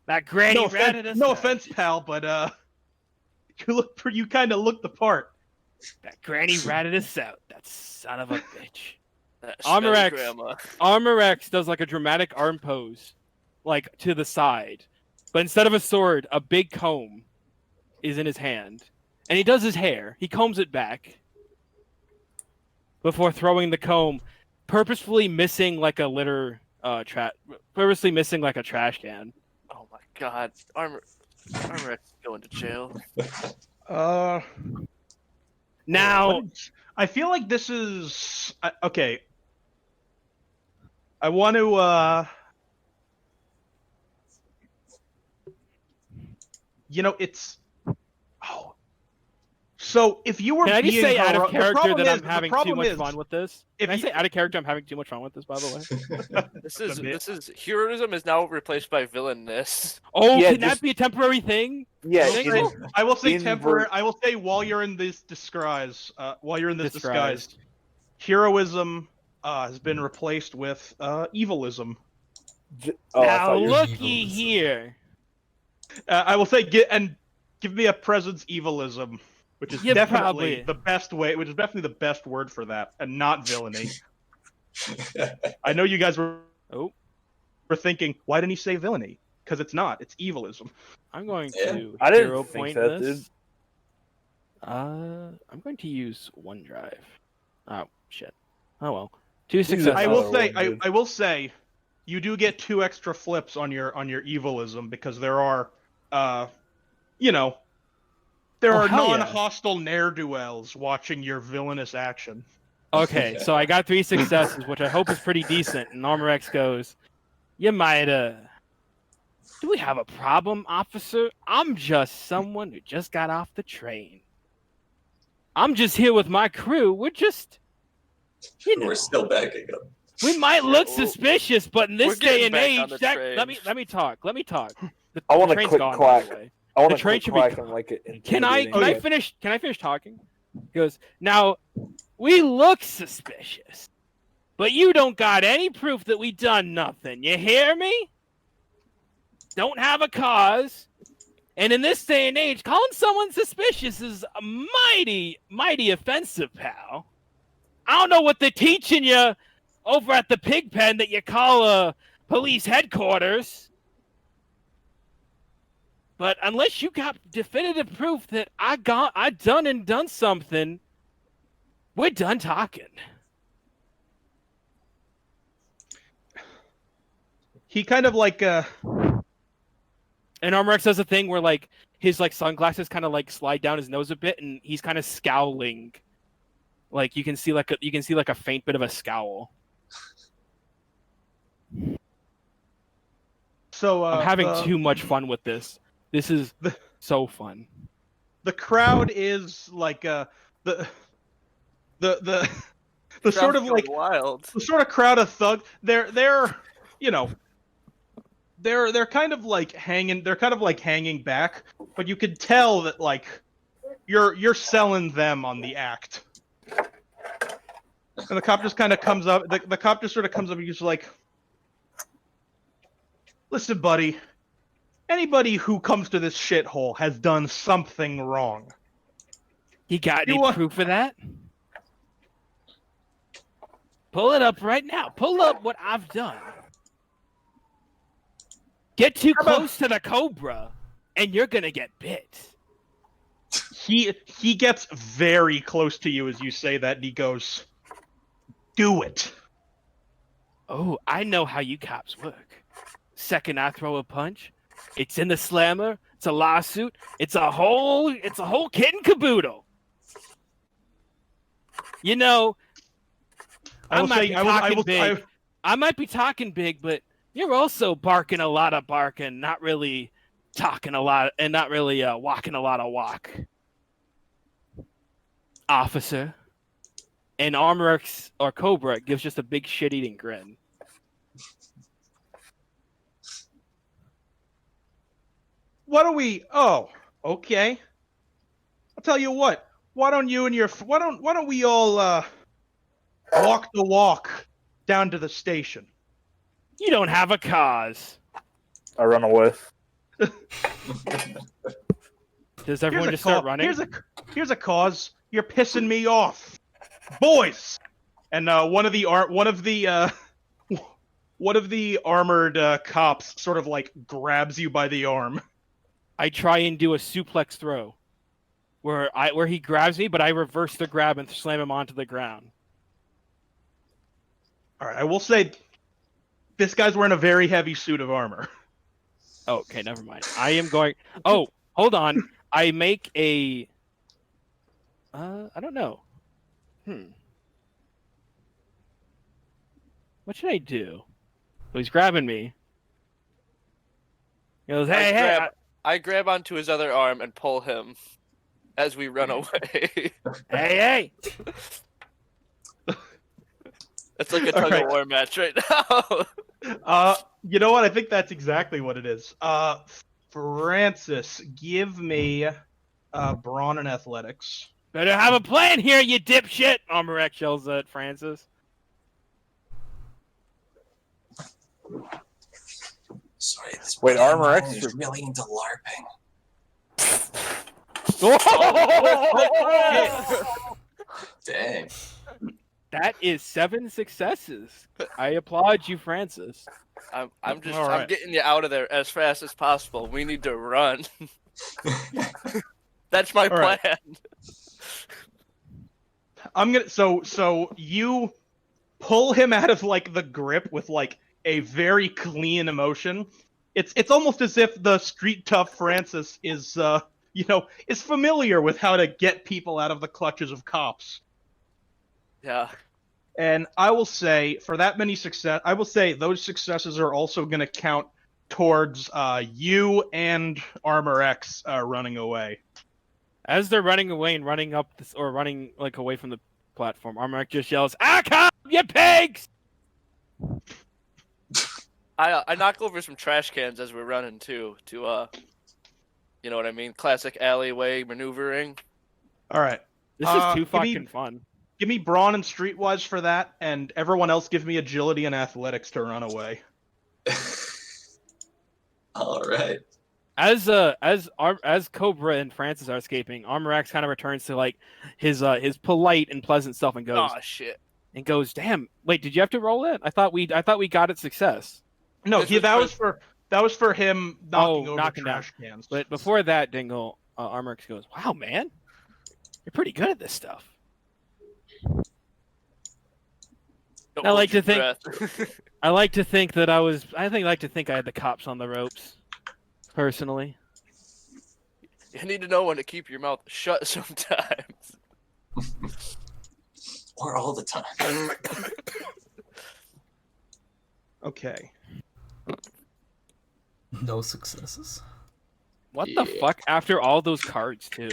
That granny no ratted us no out. offense, pal, but you kind of look the part. That granny ratted us out. That son of a bitch. That Armor smelly X. grandma. Armor X does like a dramatic arm pose, like to the side. But instead of a sword, a big comb is in his hand. And he does his hair. He combs it back before throwing the comb, purposefully missing like a purposely missing like a trash can. Oh my god, Armor X is going to jail. Now, I feel like this is okay. I want to it's so if you were can I just being say out of the character problem that is- I'm having the too problem much is, fun with this? if Can I you- say out of character I'm having too much fun with this, by the way? This is heroism is now replaced by villainous. Oh, Yeah, can just- that be a temporary thing? Yeah, Dingle? I will say Invert- temporary. I will say while you're in this disguise, Disguised. heroism has been replaced with evilism. I Now thought you were looky evil. here. I will say give me a presence evilism, which is Yeah, definitely probably. the best way, which is definitely the best word for that, and not villainy. I know you guys were Oh, thinking, why didn't he say villainy? Because it's not. It's evilism. I'm going Yeah. to I didn't hero think point that, this. I'm going to use OneDrive. Oh shit. Oh well. 2 successes. I will Oh, say, dude. I will say, you do get 2 extra flips on your evilism because there are, there Oh, are hell yeah. non-hostile ne'er-do-wells watching your villainous action. Okay, so I got 3 successes, which I hope is pretty decent. And Armor X goes, "You might do we have a problem, officer? I'm just someone who just got off the train. I'm just here with my crew. We're just, We're still backing up. we might look well, suspicious, but in we're this day getting and back age, on the that, train. let me talk. The, I want the to train's click gone, by the clack. way. I want The to train click should be clack co- and like it. Can I intimidating. finish? Can I finish talking? He goes, now we look suspicious, but you don't got any proof that we done nothing. You hear me? Don't have a cause. And in this day and age, calling someone suspicious is mighty, mighty offensive, pal. I don't know what they're teaching you over at the pig pen that you call police headquarters. But unless you got definitive proof that I done something, we're done talking. He kind of like And Armor X does a thing where like his like sunglasses kind of like slide down his nose a bit, and he's kind of scowling. Like you can see like a faint bit of a scowl. so I'm having too much fun with this. This is so fun. the crowd is like the sort of Crowd's like going wild. the sort of crowd of thugs. They're they're kind of like hanging back, but you could tell that like you're selling them on the act. And the cop just kind of comes up. The cop just sort of comes up and he's like, "Listen, buddy. Anybody who comes to this shithole has done something wrong. You got You any want- proof of that? Pull it up right now. Pull up what I've done. Get too How about- close to the cobra, and you're gonna get bit." He gets very close to you as you say that, and he goes, "Do it." Oh, I know how you cops work. Second I throw a punch, it's in the slammer, it's a lawsuit, it's a whole kit and caboodle. You know, I might be talking big. I might be talking big, but you're also barking a lot of barking, not really talking a lot, and not really walking a lot of walk. Officer. And Armorx or Cobra gives just a big shit-eating grin. What are we? Oh, okay. I'll tell you what. Why don't we all walk the walk down to the station? You don't have a cause. I run away. Does everyone just start running? Here's a cause. You're pissing me off, boys. And one of the armored cops sort of like grabs you by the arm. I try and do a suplex throw, where he grabs me, but I reverse the grab and slam him onto the ground. All right, I will say, this guy's wearing a very heavy suit of armor. Oh, okay, never mind. I am going. Oh, hold on. I make a. I don't know. What should I do? Oh, he's grabbing me. He goes, hey. I grab onto his other arm and pull him as we run away. Hey. It's like a tug of war match right now. You know what? I think that's exactly what it is. Francis, give me brawn and athletics. Better have a plan here, you dipshit! Armorx yells at Francis. Sorry, this Wait, one Armor man X is or- really into LARPing. Dang. That is 7 successes. I applaud you, Francis. I'm All I'm right. getting you out of there as fast as possible. We need to run. That's my All right. plan. I'm gonna so you pull him out of like the grip with like a very clean emotion. It's almost as if the street tough Francis is is familiar with how to get people out of the clutches of cops. Yeah. And I will say, for that many success, I will say those successes are also going to count towards you and Armor X running away. As they're running away and running up this, or running like away from the platform, Armorx just yells, "Ah, come, you pigs!" I knock over some trash cans as we're running too, to you know what I mean? Classic alleyway maneuvering. All right. This is too give me- fucking fun. Give me brawn and streetwise for that, and everyone else give me agility and athletics to run away. All right. As Cobra and Francis are escaping, Armorx kind of returns to like his polite and pleasant self and goes, Oh shit. "Damn, wait, did you have to roll it? I thought we got it success." No, This that was for him knocking over knocking down. trash cans. But before that, Dingle, Armorx goes, "Wow, man, you're pretty good at this stuff." Don't I hold like to your think- breath. I like to think that I like to think I had the cops on the ropes, personally. You need to know when to keep your mouth shut sometimes. Or all the time. Okay. No successes. What the Yeah. fuck? After all those cards, too.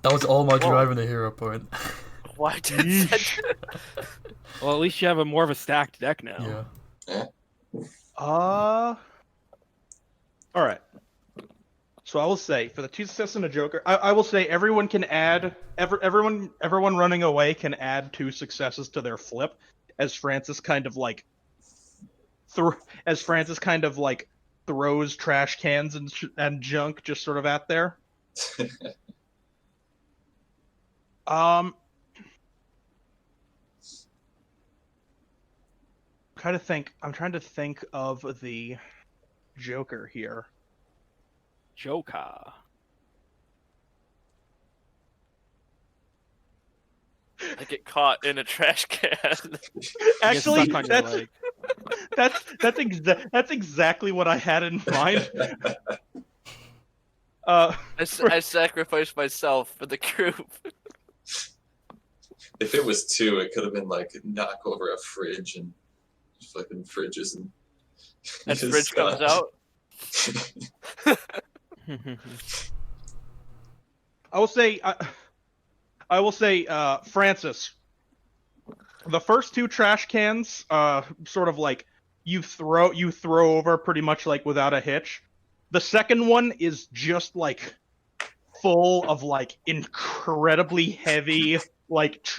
That was all my Whoa. driving the hero point. Why did that? Well, at least you have more of a stacked deck now. Yeah. All right. So I will say for the 2 successes and a joker, I will say everyone can add everyone running away can add 2 successes to their flip, as Francis kind of like throws trash cans and junk just sort of out there. I'm trying to think of the Joker here. Joker. I get caught in a trash can. Actually, Get stuck on your leg. that's exactly what I had in mind. I sacrificed myself for the group. If it was 2, it could have been like knock over a fridge and fucking fridges and. And fridge comes out. I will say, Francis. The first 2 trash cans, sort of like you throw over pretty much like without a hitch. The second one is just like full of like incredibly heavy, it's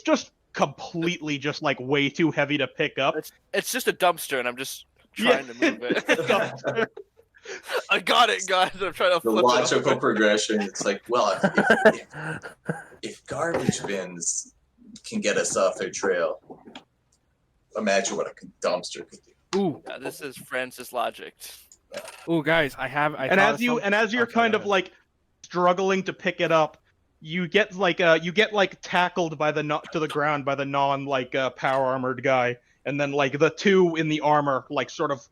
just completely just like way too heavy to pick up. It's just a dumpster, and I'm just trying to move it. I got it, guys. I'm trying to The flip logical it over. progression. It's like, well, if garbage bins can get us off their trail, imagine what a dumpster could do. Ooh, Yeah, this is Francis logic. ooh, guys, As you're kind of like struggling to pick it up, you get tackled by to the ground by the non power armored guy, and then like the 2 in the armor like sort of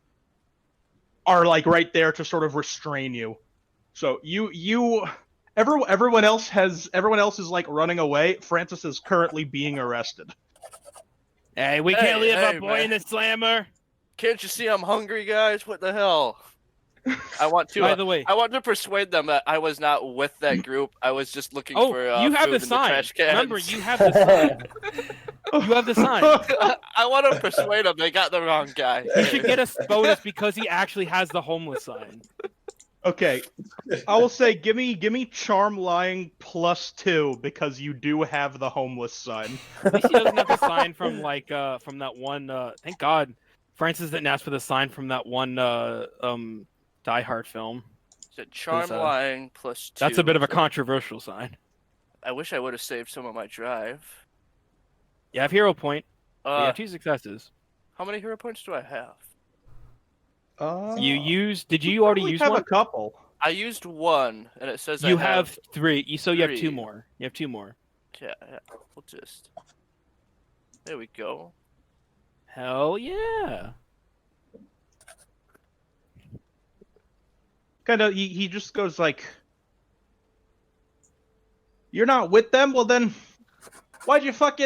are like right there to sort of restrain you. So everyone else is like running away. Francis is currently being arrested. Hey, we can't leave our boy in the slammer. Can't you see I'm hungry, guys? What the hell? I want to. By the way, I want to persuade them that I was not with that group. I was just looking for. you have food the in sign. trash cans. Remember, you have the sign. You have the sign. I want to persuade them they got the wrong guy. You should get a bonus because he actually has the homeless sign. Okay, I will say give me charm lying +2 because you do have the homeless sign. At least he doesn't have the sign from from that one. Thank God, Francis didn't ask for the sign from that one Die Hard film. Is it charm lying +2? That's a bit of a controversial sign. I wish I would have saved some of my drive. You have hero point. You have 2 successes. How many hero points do I have? Did you already use have one? a couple. I used 1, and it says You I have 3. So you have 2 3. more. You have 2 more. Yeah, we'll just. There we go. Hell yeah! Kind of, he just goes like, "You're not with them? Well then, why'd you rip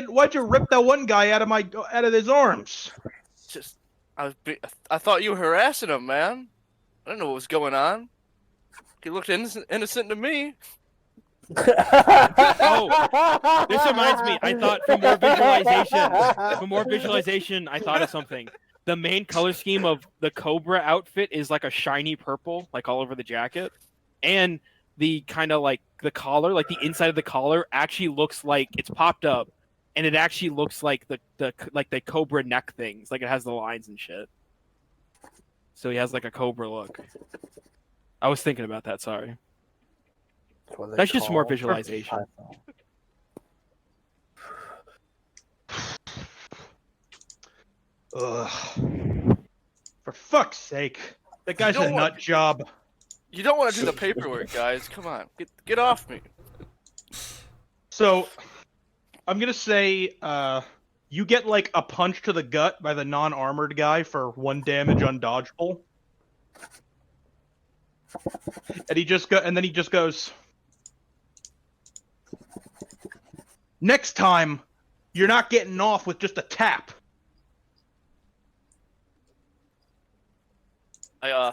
that one guy out of his arms?" Just, I thought you were harassing him, man. I don't know what was going on. He looked innocent to me. Oh, this reminds me. I thought for more visualization, I thought of something. The main color scheme of the Cobra outfit is like a shiny purple, like all over the jacket, and the kind of like the collar, like the inside of the collar, actually looks like it's popped up, and it actually looks like the Cobra neck things, like it has the lines and shit. So he has like a Cobra look. I was thinking about that. Sorry. That's just more visualization. Ugh. For fuck's sake. That guy's a nut job. You don't want to do the paperwork, guys. Come on. Get off me. So, I'm gonna say, you get like a punch to the gut by the non-armored guy for 1 damage undodgeable. And then he just goes, "Next time, you're not getting off with just a tap." I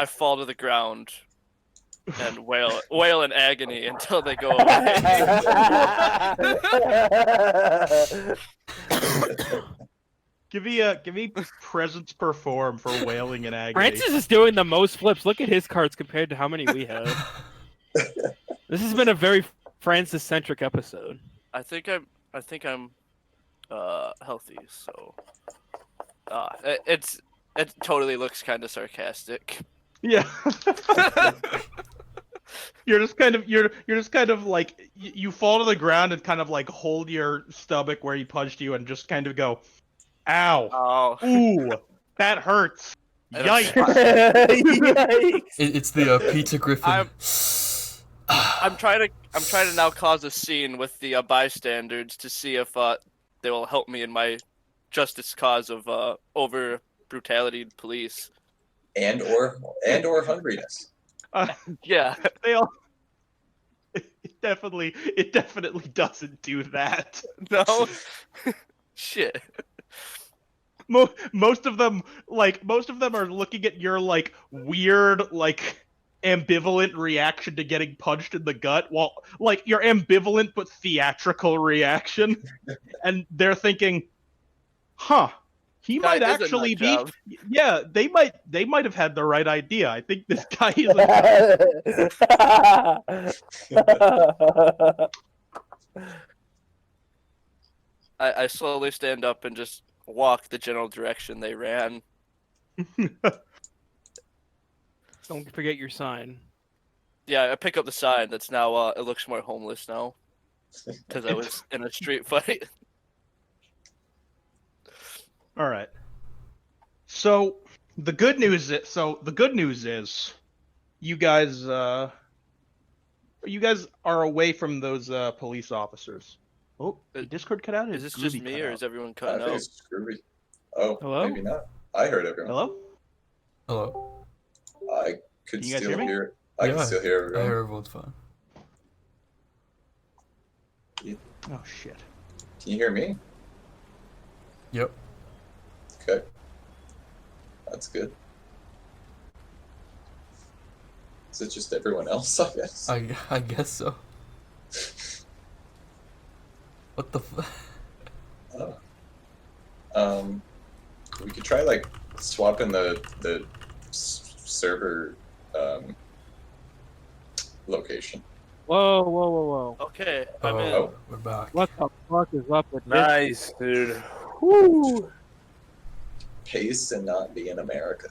fall to the ground and wail in agony until they go away. Give me presence perform for wailing in agony. Francis is doing the most flips. Look at his cards compared to how many we have. This has been a very Francis-centric episode. I think I'm healthy, so it totally looks kind of sarcastic. Yeah. You're just kind of like you fall to the ground and kind of like hold your stomach where he punched you and just kind of go, "Ow, Oh, ooh, that hurts, And I'm- yikes." It's the Peter Griffin. I'm trying to now cause a scene with the bystanders to see if they will help me in my justice cause of over brutality police. and or hungriness. Yeah. They all. It definitely doesn't do that. No. Shit. Most of them are looking at your like weird like ambivalent reaction to getting punched in the gut, while like your ambivalent but theatrical reaction, and they're thinking, "Huh, he Guy might is a actually nut be." job. Yeah, they might have had the right idea. I think this guy is a I slowly stand up and just walk the general direction they ran. Don't forget your sign. Yeah, I pick up the sign that's now it looks more homeless now because I was in a street fight. All right. So the good news is you guys are away from those police officers. Oh, the Discord cut out. Is this just me or is everyone I cutting think out? it's screwy. Oh, Hello? maybe not. I heard everyone. Hello? Hello. I could Can you guys still hear me? hear. I can still hear I everyone. hear everyone's fine. Oh shit. Can you hear me? Yep. Okay. That's good. Is it just everyone else, I guess? I guess so. What the Oh. We could try like swapping the server location. Whoa. Okay, I'm in. Oh. We're back. What the fuck is up with this? Nice, dude. Woo. Pace and not be in America.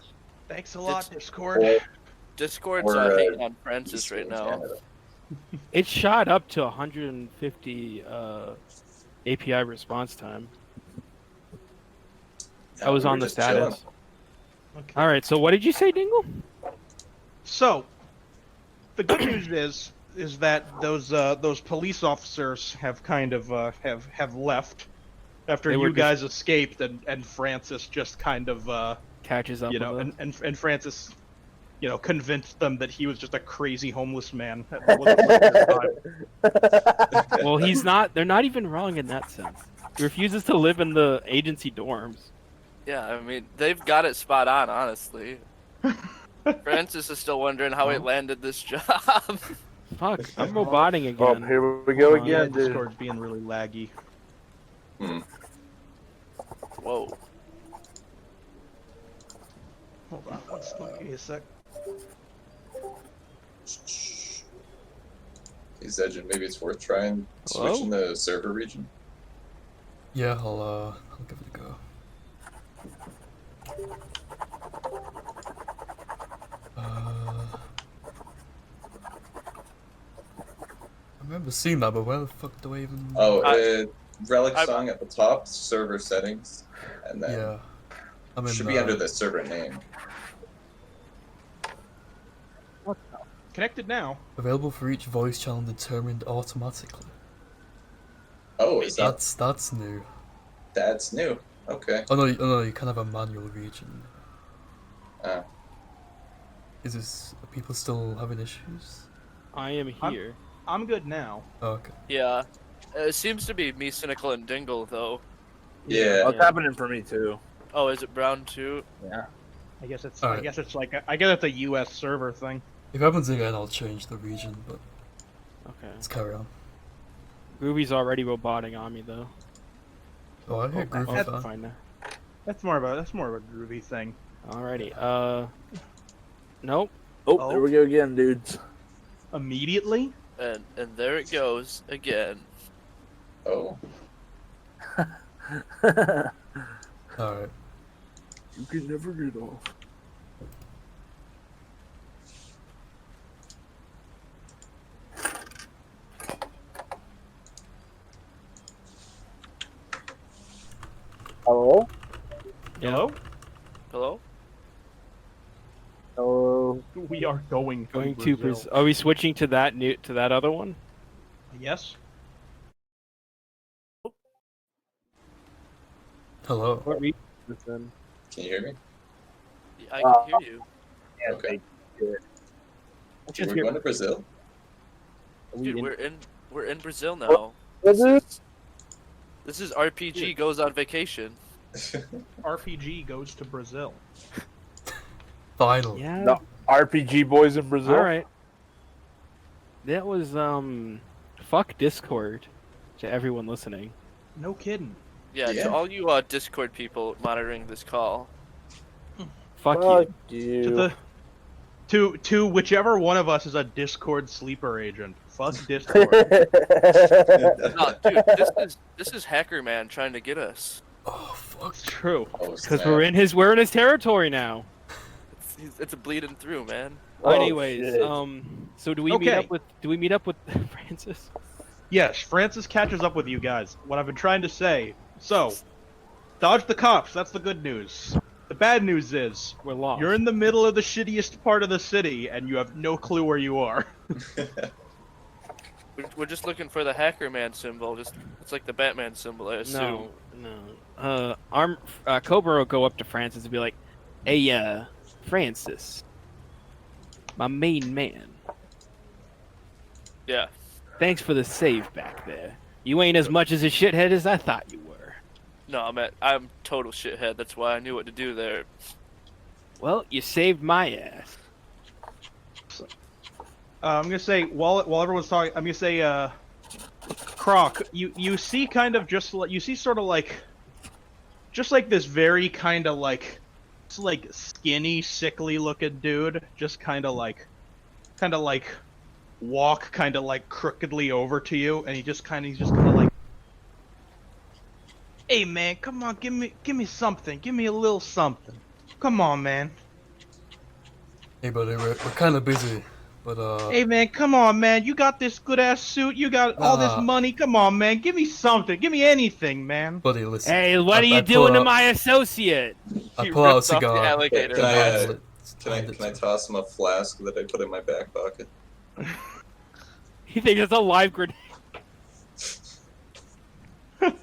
Thanks a lot, Discord. Or Discord's Or, hating on Francis right Eastern now. Canada. It shot up to 150 API response time. I was we on were the just chilling. status. All right, so what did you say, Dingle? So, the good news is that those police officers have kind of have left after They were you guys escaped, and Francis just kind of Catches up. you know, with us. and Francis, you know, convinced them that he was just a crazy homeless man. That wasn't worth their time. Well, he's not. They're not even wrong in that sense. He refuses to live in the agency dorms. Yeah, I mean, they've got it spot on, honestly. Francis is still wondering how he landed this job. Fuck, I'm roboting Oh, again. here we go Hold on. Yeah, again, dude. Discord's being really laggy. Whoa. Hold on, give me a sec. Hey Zedgen, maybe it's worth trying Hello? switching the server region. Yeah, I'll give it a go. I remember seeing that, but where the fuck do I even? Oh, relic I- song at the top, server settings, and then yeah. I'm in. should be under the server name. Connected now. Available for each voice channel determined automatically. Oh, is that That's new. that's new? Okay. Oh no, you can have a manual region. Uh, Is this? Are people still having issues? I am here. I'm good now. Oh, okay. Yeah. It seems to be me, Cynical, and Dingle, though. yeah. Oh, it's happening for me too. Oh, is it Brown too? Yeah. I guess it's Alright. I guess it's a US server thing. If it happens again, I'll change the region, but Okay. let's carry on. Groovy's already roboting on me though. Oh, I hear Oh, Groovy that's fan. fine now. That's more of a groovy thing. Alrighty. Nope. Oh, there we go again, dudes. Immediately? And there it goes again. Oh, Alright. You can never get off. Hello? Hello? Hello? Hello? We are going Going to Brazil. Are we switching to that other one? Yes. Hello. What region? can you hear me? I can hear you. Okay. Just We're hear- going to Brazil. Dude, we're in Brazil now. Is it? This is RPG goes on vacation. RPG goes to Brazil. Finally. Yeah. No. RPG boys in Brazil? All right. That was fuck Discord to everyone listening. No kidding. Yeah, Yeah. to all you Discord people monitoring this call. Fuck Fuck you. you. To whichever one of us is a Discord sleeper agent. Fuck Discord. No, dude, this is Hacker Man trying to get us. Oh fuck. It's true. Oh, Because snap. we're in his territory now. It's a bleeding through, man. Oh, Anyways, shit. so do we meet Okay. up with Francis? Yes, Francis catches up with you guys. What I've been trying to say. So, dodge the cops. That's the good news. The bad news is We're lost. you're in the middle of the shittiest part of the city, and you have no clue where you are. We're just looking for the Hacker Man symbol. It's like the Batman symbol, I assume. No. Cobra will go up to Francis and be like, "Hey, Francis, my main man. Yeah. Thanks for the save back there. You ain't as much as a shithead as I thought you were. No, I'm total shithead. That's why I knew what to do there. Well, you saved my ass." I'm gonna say while everyone's talking, I'm gonna say, Croc, you see kind of just like you see sort of like, just like this very kind of like, it's like skinny, sickly looking dude, just kind of like walk kind of like crookedly over to you, and he's just kind of like, "Hey man, come on, give me something, give me a little something, come on man." Hey buddy, we're kind of busy, but Hey man, come on man, you got this good ass suit, you got all this money, come on man, give me something, give me anything, man. buddy, listen. Hey, what are I you pull doing to out- my associate? I He pull out a rips off the cigar. alligator. Can I, and uh, hand it Can to I him. toss him a flask that I put in my back pocket? You think it's a live grenade? Can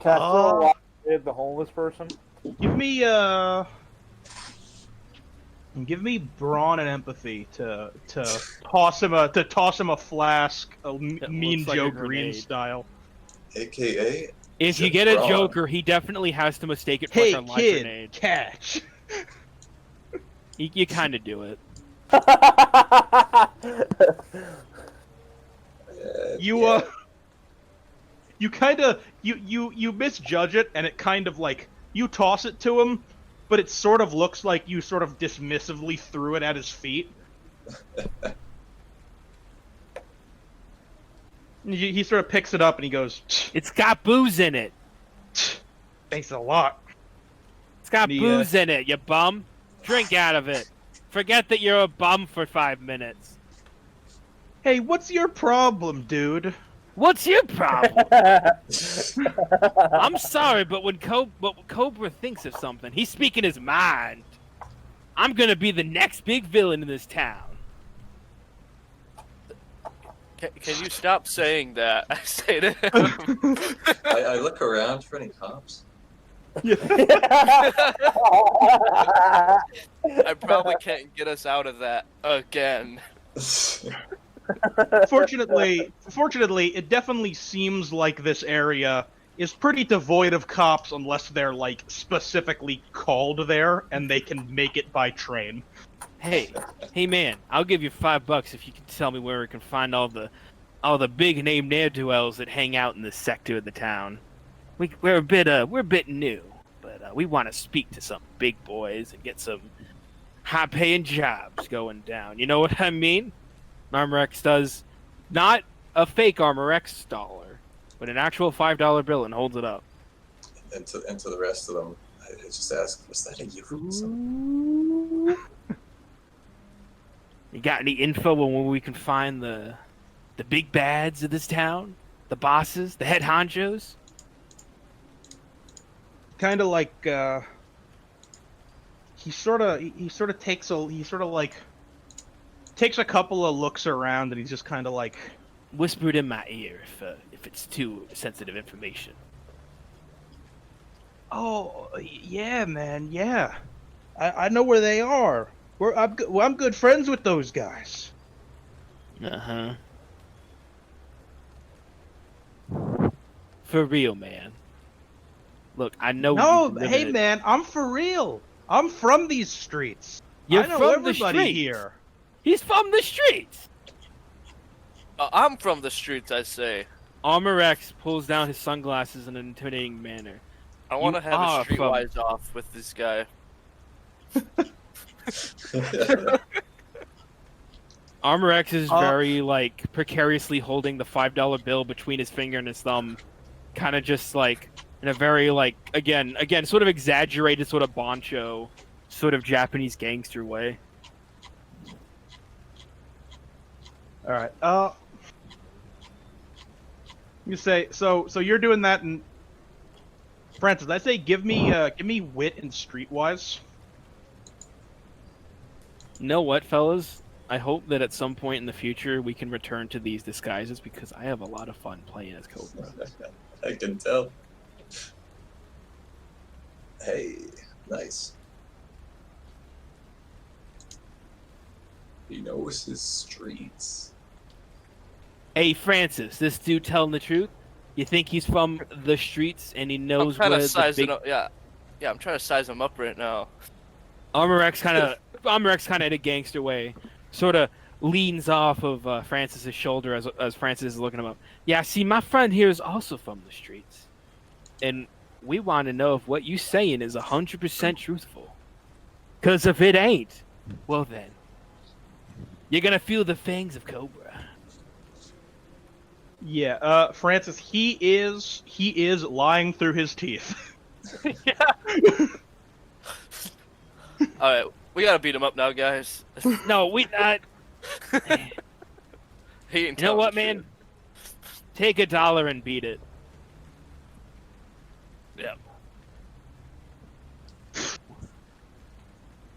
I throw a rock at the homeless person? Give me brawn and empathy to toss him a flask, Mean looks like Joe a Green grenade. style. AKA. If you Just get a brawn. Joker, he definitely has to mistake it for Hey like a live kid, grenade. catch. You kind of do it. You you misjudge it, and it kind of like you toss it to him, but it sort of looks like you sort of dismissively threw it at his feet. He sort of picks it up and he goes, It's got booze in it. "Thanks a lot." It's got The, booze in it, you bum. Drink out of it. Forget that you're a bum for 5 minutes. Hey, what's your problem, dude? What's your problem? I'm sorry, but when Cobra thinks of something, he's speaking his mind. I'm gonna be the next big villain in this town. Can you stop saying that? I say to him. I look around for any cops. I probably can't get us out of that again. Fortunately, it definitely seems like this area is pretty devoid of cops unless they're like specifically called there and they can make it by train. Hey man, I'll give you $5 if you can tell me where we can find all the big name ne'er-do-wells that hang out in this sector of the town. we're a bit new, but we want to speak to some big boys and get some high-paying jobs going down. You know what I mean? Armorex does not a fake Armorex dollar, but an actual $5 bill and holds it up. And to the rest of them, I just ask, was that a euphemism? You got any info on where we can find the big bads of this town? The bosses, the head honchos? Kind of like he sort of takes a couple of looks around, and he's just kind of like Whispered in my ear if it's too sensitive information. Oh, yeah, man, yeah. I know where they are. I'm good friends with those guys. Uh-huh. For real, man. Look, I know. No, hey, man, I'm for real. I'm from these streets. You're I know from the everybody streets. here. He's from the streets. I'm from the streets, I say. Armorex pulls down his sunglasses in an intimidating manner. I want to You have are a streetwise off with this guy. Armorex is very, like, precariously holding the $5 bill between his finger and his thumb. Kind of just, like, in a very, like, again, sort of exaggerated, sort of boncho, sort of Japanese gangster way. All right. You say so you're doing that, and Francis, I say give me wit and streetwise. You know what, fellas? I hope that at some point in the future we can return to these disguises because I have a lot of fun playing as Cobra. I can tell. Hey, nice. He knows his streets. Hey, Francis, this dude telling the truth? You think he's from the streets and he I'm knows trying where to size the big... it up. Yeah, I'm trying to size him up right now. Armorex kind of in a gangster way, sort of leans off of Francis's shoulder as Francis is looking him up. Yeah, see, my friend here is also from the streets, and we want to know if what you saying is 100% truthful. Cause if it ain't, well then, you're gonna feel the fangs of Cobra. Yeah, Francis, he is lying through his teeth. All right, we gotta beat him up now, guys. No, we not. He ain't You know telling what, the man? truth. Take $1 and beat it. Yeah.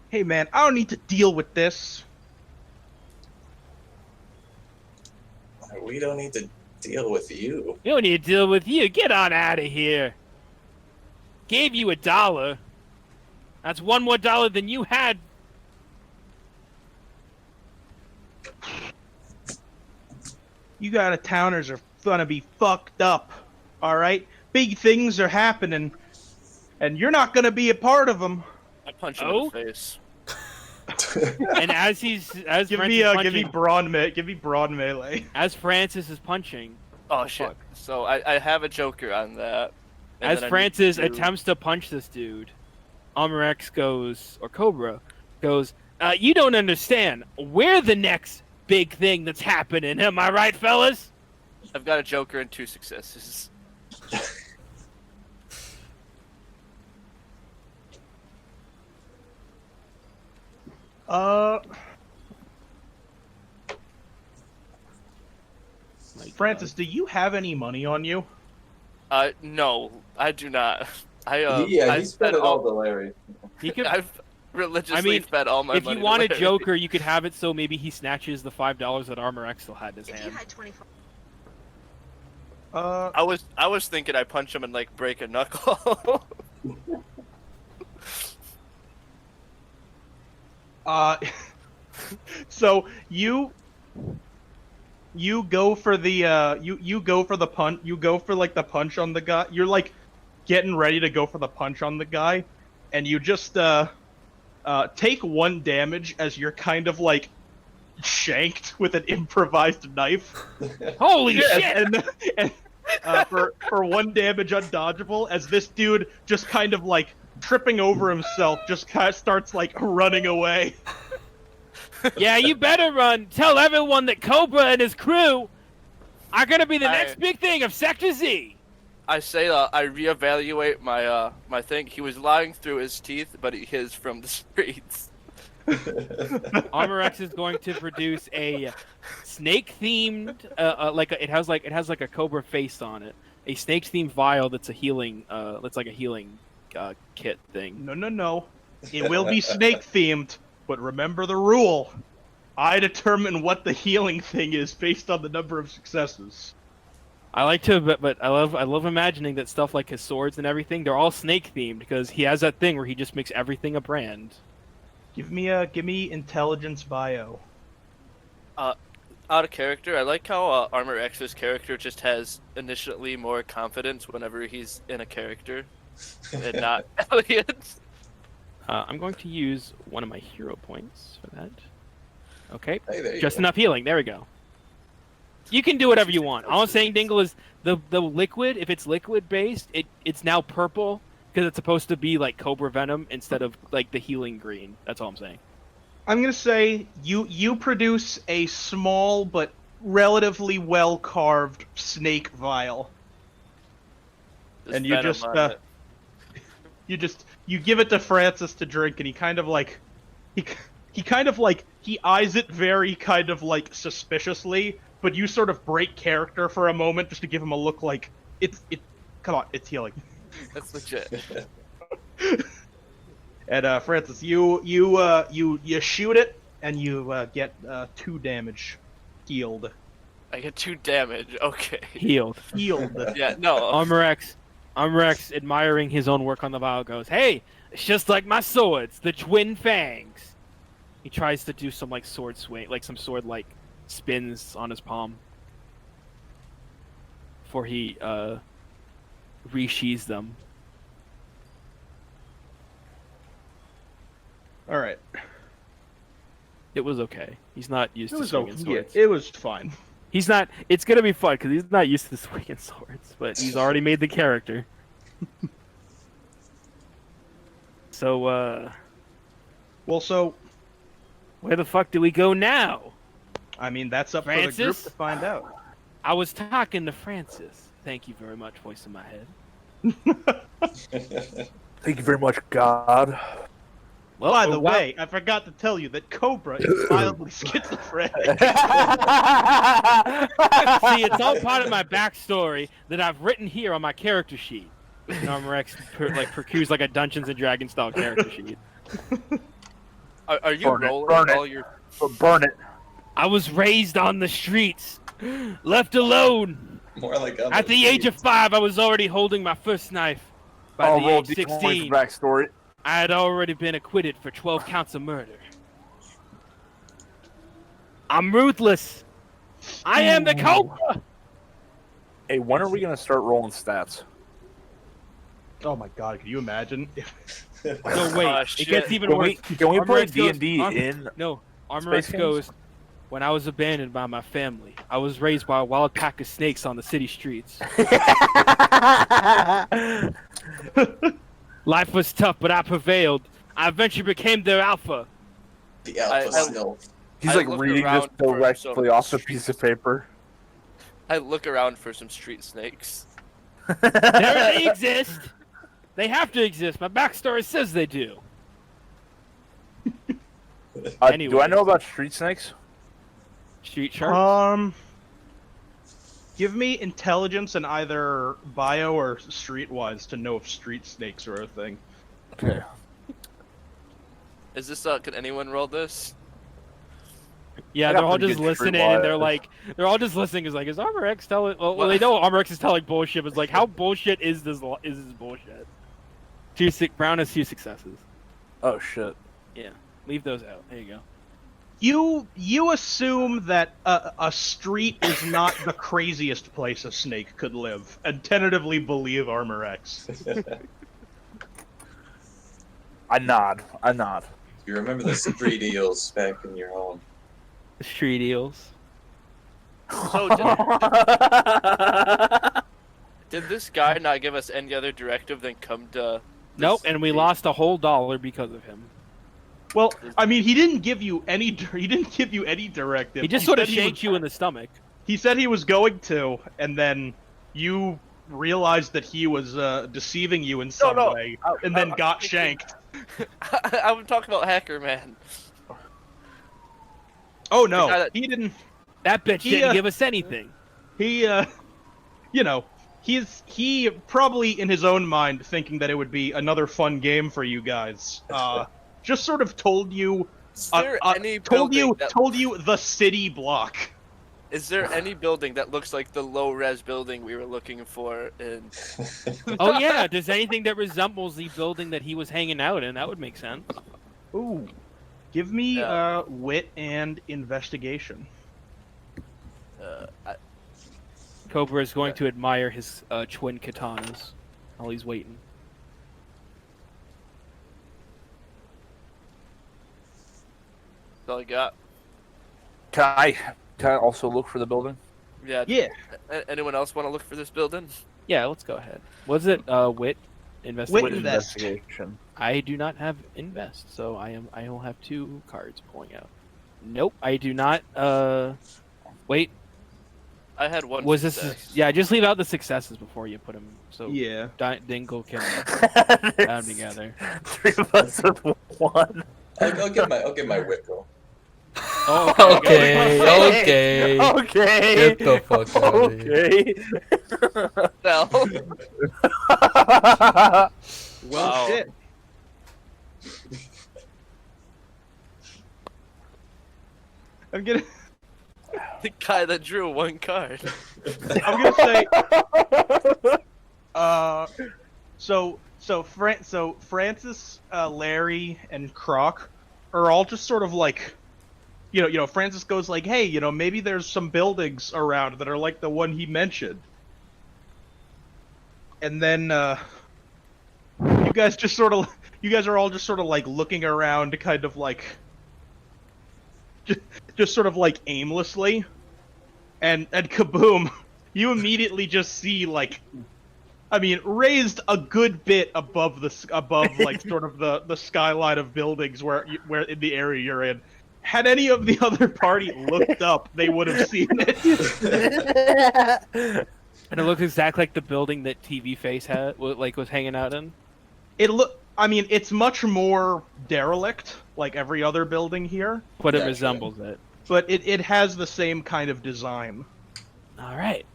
Hey, man, I don't need to deal with this. We don't need to deal with you. We don't need to deal with you. Get on out of here. Gave you $1. That's one more dollar than you had. You got of towners are gonna be fucked up. All right, big things are happening, and you're not gonna be a part of them. I punch him in the face. And as Give Francis me broad melee. as Francis is punching, Oh shit! fuck. So I have a joker on that. and as then I need Francis to- attempts to punch this dude, Armorex goes, or Cobra goes, you don't understand. We're the next big thing that's happening. Am I right, fellas? I've got a joker and 2 successes. Francis, do you have any money on you? No, I do not. I yeah, I he spent it all to Larry. He could, I've religiously fed all my if money. you to want a Larry. Joker, you could have it so maybe he snatches the $5 that Armorex still had in his If you hand. had 24. I was thinking I punch him and like break a knuckle. So you go for the you go for the punch. You go for like the punch on the guy. You're like getting ready to go for the punch on the guy, and you just take 1 damage as you're kind of like shanked with an improvised knife. Holy shit! for 1 damage undodgeable, as this dude just kind of like tripping over himself, just kind of starts like running away. Yeah, you better run. Tell everyone that Cobra and his crew are gonna be the next big thing of Sector Z. I say I reevaluate my thing. He was lying through his teeth, but he is from the streets. Armor X is going to produce a snake-themed, it has like a cobra face on it. A snake-themed vial that's a healing, that's like a healing kit thing. No. It will be snake themed, but remember the rule. I determine what the healing thing is based on the number of successes. I like to, but I love imagining that stuff like his swords and everything, they're all snake-themed because he has that thing where he just makes everything a brand. Give me intelligence bio. Out of character, I like how Armor X's character just has initially more confidence whenever he's in a character, and not Elliot. I'm going to use one of my hero points for that. Okay, Hey, there you just go. enough healing. There we go. You can do whatever you want. All I'm saying, Dingle, is the liquid. If it's liquid based, it's now purple because it's supposed to be like Cobra Venom instead of like the healing green. That's all I'm saying. I'm gonna say you produce a small but relatively well carved snake vial, and you venom just on it. you give it to Francis to drink, and he kind of like he eyes it very kind of like suspiciously, but you sort of break character for a moment just to give him a look like come on, it's healing. That's legit. And Francis, you shoot it, and you get 2 damage, healed. I get 2 damage. Okay. Healed. Healed. Yeah. No. Armor X, admiring his own work on the vial, goes, "Hey, it's just like my swords, the twin fangs." He tries to do some like sword swing, like some sword like spins on his palm before he resheathes them. All right. It was okay. He's not used to swinging swords. It was fine. He's not. It's gonna be fun because he's not used to swinging swords, but he's already made the character. So, Well, so where the fuck do we go now? I mean that's up for the group Francis? to find out. I was talking to Francis. Thank you very much, voice in my head. Thank you very much, God. Well, By the way, I forgot to tell you that Cobra is mildly schizophrenic. see, it's all part of my backstory that I've written here on my character sheet. And Armor X procures like a Dungeons and Dragons style character sheet. Are you Burn it, rolling burn it. all your? Burn it. I was raised on the streets, left alone. More like other At the age of things. 5, I was already holding my first knife. By Oh, the roll age D20 for 16, backstory. I had already been acquitted for 12 counts of murder. I'm ruthless. I am the Cobra. Hey, when are we gonna start rolling stats? Oh my god, can you imagine? No, wait. It shit. gets even Can worse. we Armor play X goes- D&D Armor- in? No, Armor Space X Games? goes, when I was abandoned by my family, I was raised by a wild pack of snakes on the city streets. Life was tough, but I prevailed. I eventually became their alpha. The alpha I- snow. He's I like look reading this around for directly some off a piece of paper. I look around for some street snakes. There they exist. They have to exist. My backstory says they do. Do I Anyways. know about street snakes? Street sharks. Give me intelligence and either bio or streetwise to know if street snakes are a thing. Okay. Is this can anyone roll this? Yeah, I got they're all pretty just good listening, and streetwise. they're all just listening. Is like, is Armor X telling? Well, they know Armor X is telling bullshit. But it's like, how bullshit is this? Is this bullshit? Brown has 2 successes. Oh shit. Leave those out. There you go. You assume that a street is not the craziest place a snake could live, and tentatively believe Armor X. I nod. You remember the street eels back in your home? The street eels. So Did this guy not give us any other directive than come to? Nope, and we lost a whole dollar because of him. Well, I mean, he didn't give you any directive. He just sort of said shanked you in the stomach. He said he was going to, and then you realized that he was deceiving you in some way, and then got shanked. I'm talking about Hacker Man. Oh no, he didn't. That bitch didn't give us anything. He, you know, he probably in his own mind thinking that it would be another fun game for you guys. Just sort of told you, told you the city block. Is there any building that looks like the low-res building we were looking for in? Oh yeah, does anything that resembles the building that he was hanging out in? That would make sense. Ooh, give me wit and investigation. Cobra is going to admire his twin katanas while he's waiting. That's all I got. Can I also look for the building? Yeah. Yeah. Anyone else want to look for this building? Yeah, let's go ahead. Was it wit investigation? Wit invest. Investigation. I do not have invest, so I will have 2 cards pulling out. Nope, I do not. Wait. I had one. Was success. this? Yeah, just leave out the successes before you put them. So Yeah. Dingle can add them together. 3 of us with 1. I'll get my wit roll. Oh, Okay. Okay. Get the fuck out of here. Okay. No. Well, Wow. shit. I'm gonna The guy that drew 1 card. I'm gonna say. So Francis, Larry, and Croc are all just sort of like, you know, Francis goes like, hey, you know, maybe there's some buildings around that are like the one he mentioned. And then, you guys are all just sort of like looking around, kind of like, just sort of like aimlessly. And kaboom, you immediately just see like, I mean, raised a good bit above like sort of the skyline of buildings where in the area you're in. Had any of the other party looked up, they would have seen it. And it looks exactly like the building that TV Face was hanging out in. I mean, it's much more derelict, like every other building here. But it Gotcha. resembles it. But it has the same kind of design. All right,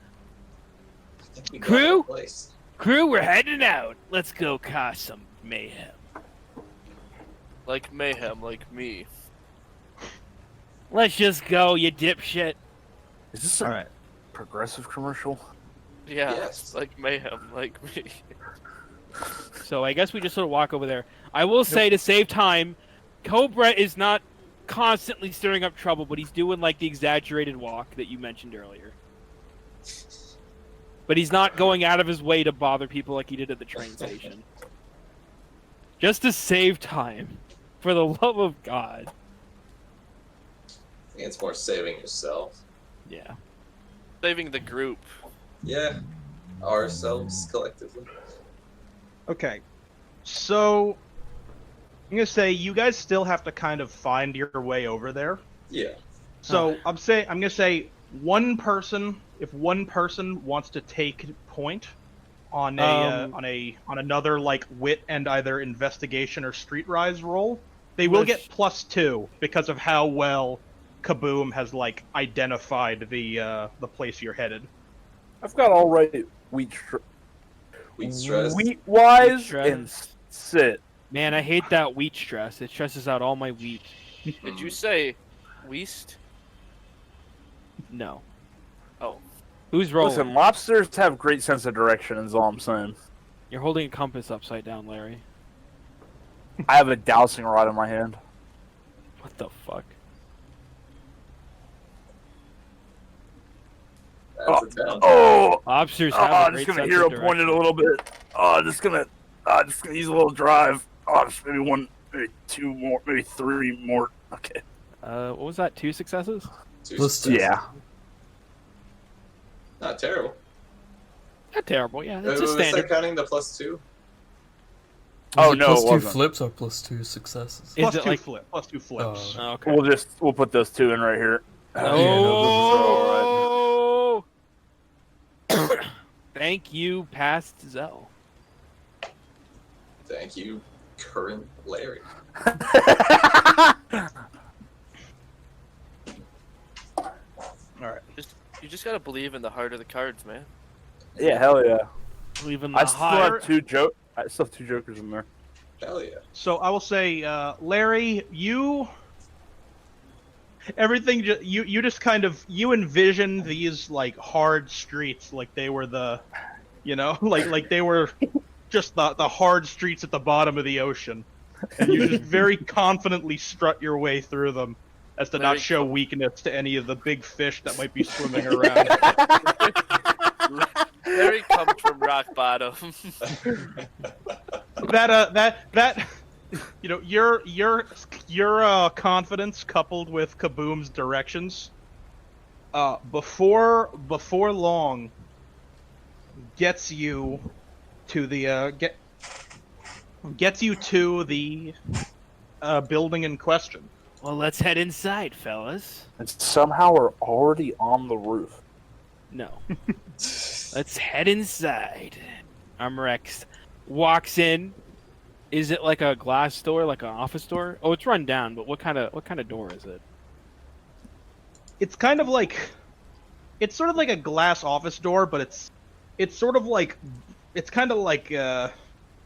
I think we got Crew? a place. crew, we're heading out. Let's go cause some mayhem. Like mayhem, like me. Let's just go, you dipshit. Is this a Alright. progressive commercial? Yeah, Yes. like mayhem, like me. So I guess we just sort of walk over there. I will say, to save time, Cobra is not constantly stirring up trouble, but he's doing like the exaggerated walk that you mentioned earlier. But he's not going out of his way to bother people like he did at the train station. Just to save time. For the love of God. I think it's more saving yourself. Yeah. Saving the group. Yeah. Ourselves collectively. Okay. So, I'm gonna say you guys still have to kind of find your way over there. Yeah. So I'm gonna say one person, if one person wants to take point on another like wit and either investigation or street rise roll, they will get +2 because of how well Kaboom has like identified the place you're headed. I've got all right wheat Stress. wise stress. and sit. Man, I hate that wheat stress. It stresses out all my wheat. Did you say Weast? No. Oh. Who's rolling? Listen, lobsters have great sense of direction, is all I'm saying. You're holding a compass upside down, Larry. I have a dowsing rod in my hand. What the fuck? That's a town. Oh, Lobsters have I'm a great just gonna sense hero of direction. point it a little bit. Just gonna use a little drive. Just maybe one, maybe two more, maybe three more. Okay. What was that? 2 successes? Two Let's successes. Yeah. Not terrible. Not terrible. Yeah, it's a Was that standard. counting the +2? Oh, Was it no, plus it two wasn't. flips or plus two successes? Is it +2 like- flip, +2 flips. Oh, okay. We'll put those 2 in right here. Yeah, no, Oh! Thank you, past Zell. Thank you, current Larry. All right. You just gotta believe in the heart of the cards, man. Yeah, hell yeah. Leaving the I still high. have 2 jokers in there. Hell yeah. So I will say, Larry, everything you just kind of you envision these like hard streets like they were the, like they were just the hard streets at the bottom of the ocean, and you just very confidently strut your way through them, as to not Larry, show weakness to any of the big fish that might be swimming around. Larry comes from rock bottom. Your confidence coupled with Kaboom's directions, before long, gets you to the building in question. Well, let's head inside, fellas. And somehow we're already on the roof. No. Let's head inside. Armrex walks in. Is it like a glass door, like an office door? Oh, it's run down, but what kind of door is it? It's kind of like, it's sort of like a glass office door, but it's sort of like, it's kind of like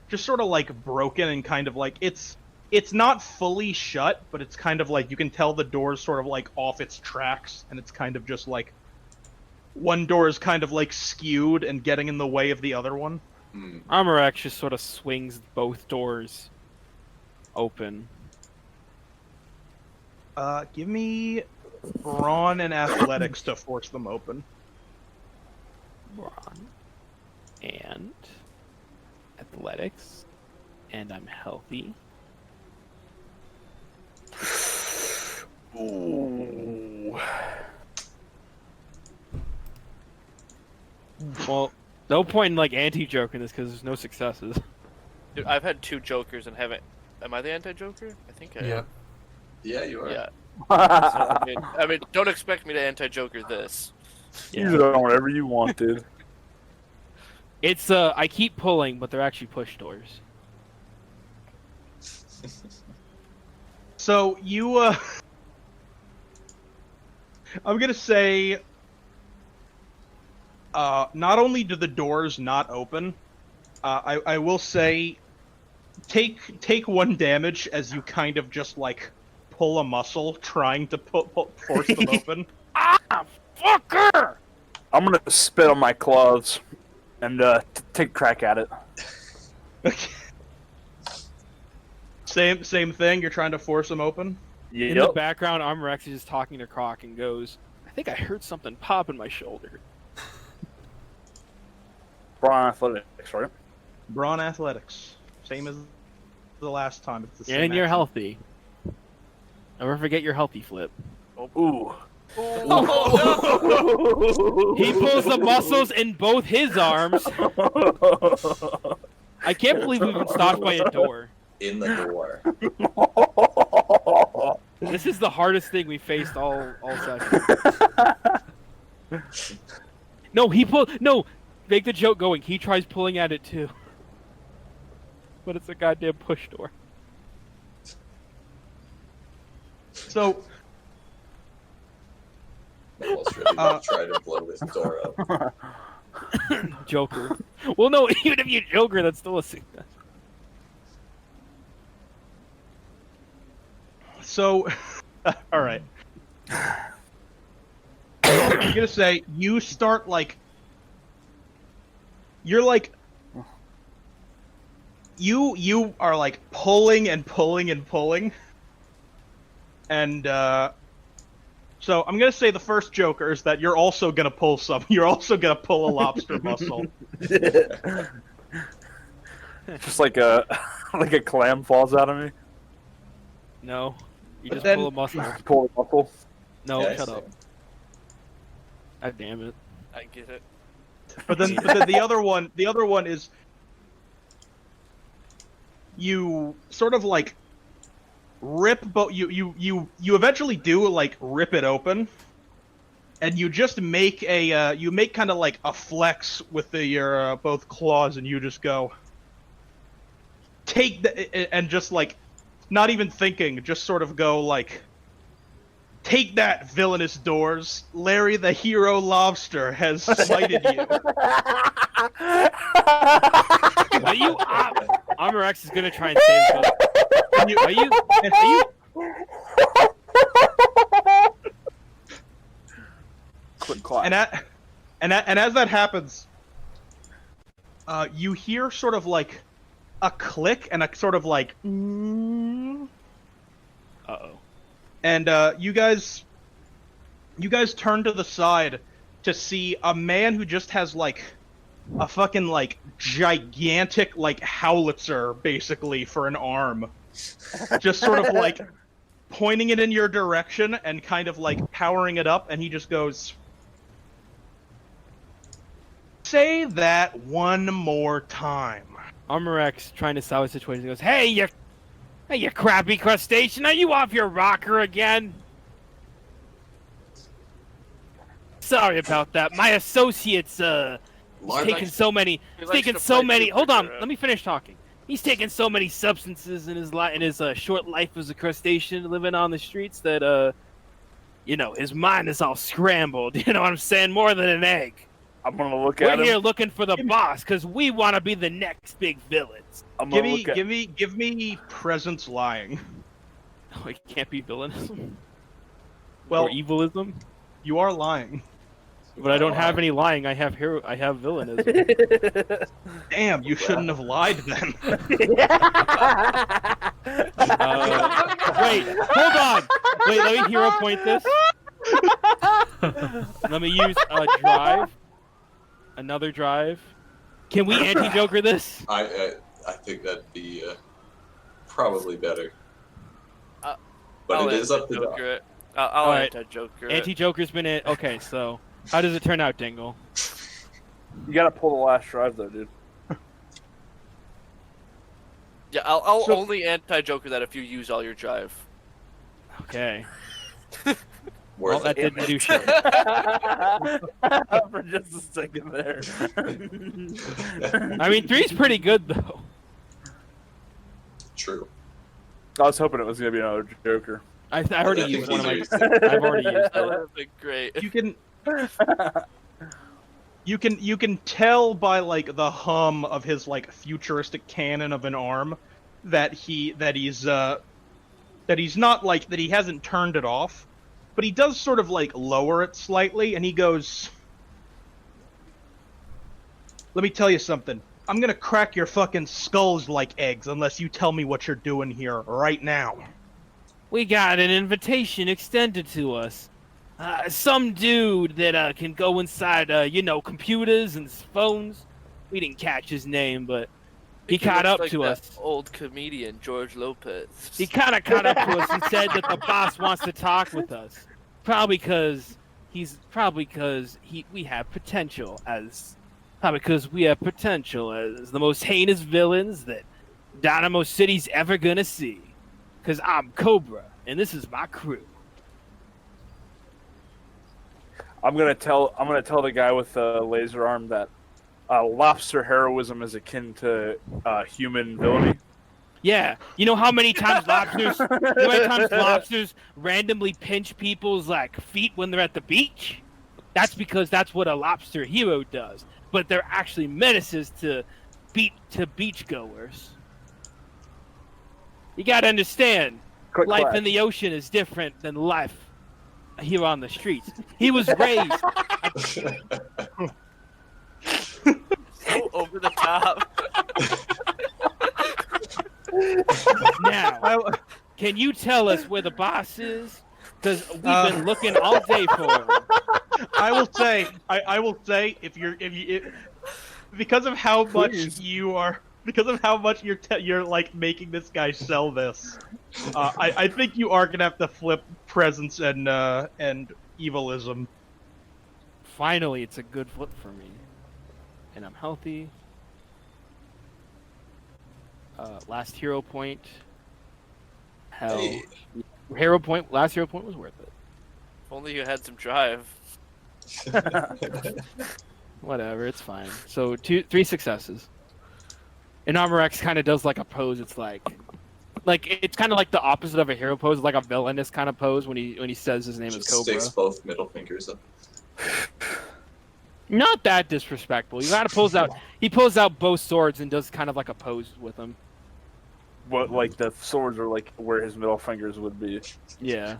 just sort of like broken and kind of like it's not fully shut, but it's kind of like you can tell the door's sort of like off its tracks, and it's kind of just like one door is kind of like skewed and getting in the way of the other one. Armorax just sort of swings both doors open. Give me brawn and athletics to force them open. Brawn and athletics, and I'm healthy. Ooh. Well, no point in like anti-joking this because there's no successes. Dude, I've had 2 jokers and haven't. Am I the anti-joker? I think I am. Yeah. Yeah, you are. Yeah. So, I mean, don't expect me to anti-joker this. You do whatever you want, dude. It's I keep pulling, but they're actually push doors. So you I'm gonna say not only do the doors not open, I will say take 1 damage as you kind of just like pull a muscle trying to force them open. Ah, fucker! I'm gonna spit on my gloves and take a crack at it. Same thing. You're trying to force them open. In the background, Armorex is just talking to Croc and goes, "I think I heard something pop in my shoulder." Brawn athletics, right? Brawn athletics, same as the last time. It's the same. And you're action. healthy. Never forget your healthy flip. Ooh. Oh, He pulls the muscles in both his arms. I can't believe we've been stopped by a door. In the door. This is the hardest thing we faced all session. No, make the joke going. He tries pulling at it too. But it's a goddamn push door. So Almost ready to try to blow this door up. Joker. Well, no, even if you Joker, that's still a success. So, all right. I'm gonna say you start like you're like you are like pulling and pulling and pulling, and so I'm gonna say the first Joker is that you're also gonna pull some. You're also gonna pull a lobster muscle. Just like a clam falls out of me. No. You But just then- pull a muscle. Pull the muscle. No, Yeah, I shut see. up. God damn it. I get it. But then the other one is you sort of like rip, but you eventually do like rip it open, and you just make a you make kind of like a flex with your both claws, and you just go take the and just like not even thinking, just sort of go like. Take that, villainous doors. Larry the hero lobster has slighted you. Are you? Armor X is gonna try and save him. Are you? Quick clap. And as that happens, you hear sort of like a click and a sort of like. Uh-oh. And you guys turn to the side to see a man who just has like a fucking like gigantic like howitzer basically for an arm, just sort of like pointing it in your direction and kind of like powering it up, and he just goes, "Say that one more time." Armor X trying to salvage the situation goes, Hey, you crappy crustacean, are you off your rocker again? Sorry about that. My associate's taking so many. He's taking so many. Hold on, let me finish talking. He's taken so many substances in his short life as a crustacean living on the streets that his mind is all scrambled. You know what I'm saying? More than an egg. I'm gonna look at him. We're here looking for the boss because we want to be the next big villains. Give me presence lying. Oh, it can't be villainous. Well, or evilism. You are lying. But I don't have any lying. I have villainous. Damn, you shouldn't have lied then. Wait, hold on. Wait, let me hero point this. Let me use a drive. Another drive. Can we anti-Joker this? I think that'd be probably better. But it is up to Joker. I'll anti-Joker. Anti-Joker's been it. Okay, so how does it turn out, Dingle? You gotta pull the last drive though, dude. Yeah, I'll only anti-Joker that if you use all your drive. Okay. Well, that didn't do shit. For just a second there. I mean, 3's pretty good though. True. I was hoping it was gonna be another Joker. I already used one of my. I've already used That it. would have been great. You can tell by like the hum of his like futuristic cannon of an arm that he's not like that he hasn't turned it off, but he does sort of like lower it slightly, and he goes, "Let me tell you something. I'm gonna crack your fucking skulls like eggs unless you tell me what you're doing here right now." We got an invitation extended to us. Some dude that can go inside, computers and phones. We didn't catch his name, but he caught up to us. Old comedian George Lopez. He kind of caught up to us and said that the boss wants to talk with us. Probably because we have potential as the most heinous villains that Dynamo City's ever gonna see. Because I'm Cobra, and this is my crew. I'm gonna tell the guy with the laser arm that lobster heroism is akin to human villainy. Yeah, you know how many times lobsters randomly pinch people's like feet when they're at the beach? That's because that's what a lobster hero does. But they're actually menaces to beachgoers. You gotta understand, life in the ocean is different than life here on the streets. He was raised. So over the top. Now, can you tell us where the boss is? Because we've been looking all day for him. I will say, if because of how much you're like making this guy sell this, I think you are gonna have to flip presence and evilism. Finally, it's a good flip for me. and I'm healthy. Last hero point. Hell, Hey. Last hero point was worth it. If only you had some drive. Whatever, it's fine. So 3 successes. And Armor X kind of does like a pose. It's like it's kind of like the opposite of a hero pose, like a villainous kind of pose when he says his name is Just Cobra. sticks both middle fingers up. Not that disrespectful. You gotta pulls out. He pulls out both swords and does kind of like a pose with them. What, like the swords are like where his middle fingers would be. Yeah.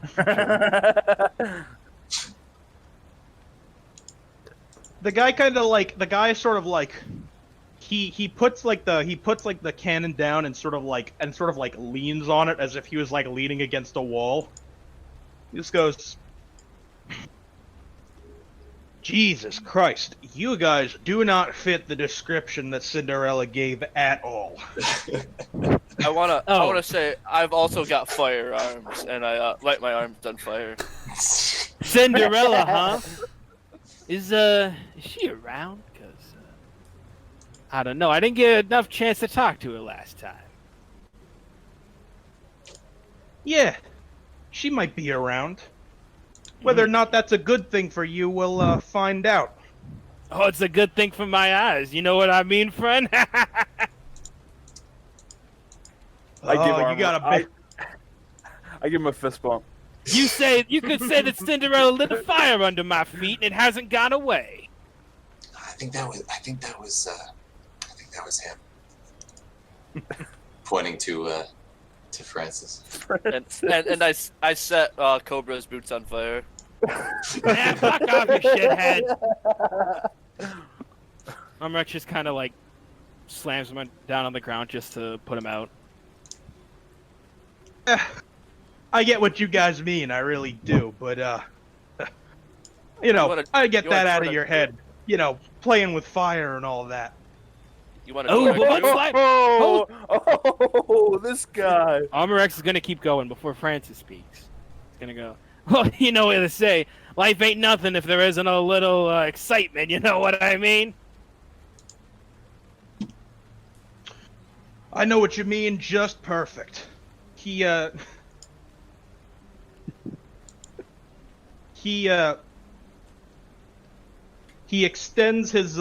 The guy sort of like he puts the cannon down and sort of like leans on it as if he was like leaning against a wall. He just goes, Jesus Christ, you guys do not fit the description that Cinderella gave at all. I wanna say I've also got firearms, and I light my arms on fire. Cinderella, huh? Is she around? Cause I don't know. I didn't get enough chance to talk to her last time. Yeah, she might be around. Whether or not that's a good thing for you, we'll find out. Oh, it's a good thing for my eyes. You know what I mean, friend? I give him a fist bump. You could say that Cinderella lit a fire under my feet and it hasn't gone away. I think that was him. Pointing to Francis. And I set Cobra's boots on fire. Man, fuck off, you shithead. Umrex just kind of like slams him down on the ground just to put him out. I get what you guys mean, I really do, but I get that out of your head. Playing with fire and all that. You want to? Oh, but what's like? Oh, this guy. Armorex is gonna keep going before Francis speaks. He's gonna go. Well, you know what they say. Life ain't nothing if there isn't a little excitement. You know what I mean? I know what you mean. Just perfect. He extends his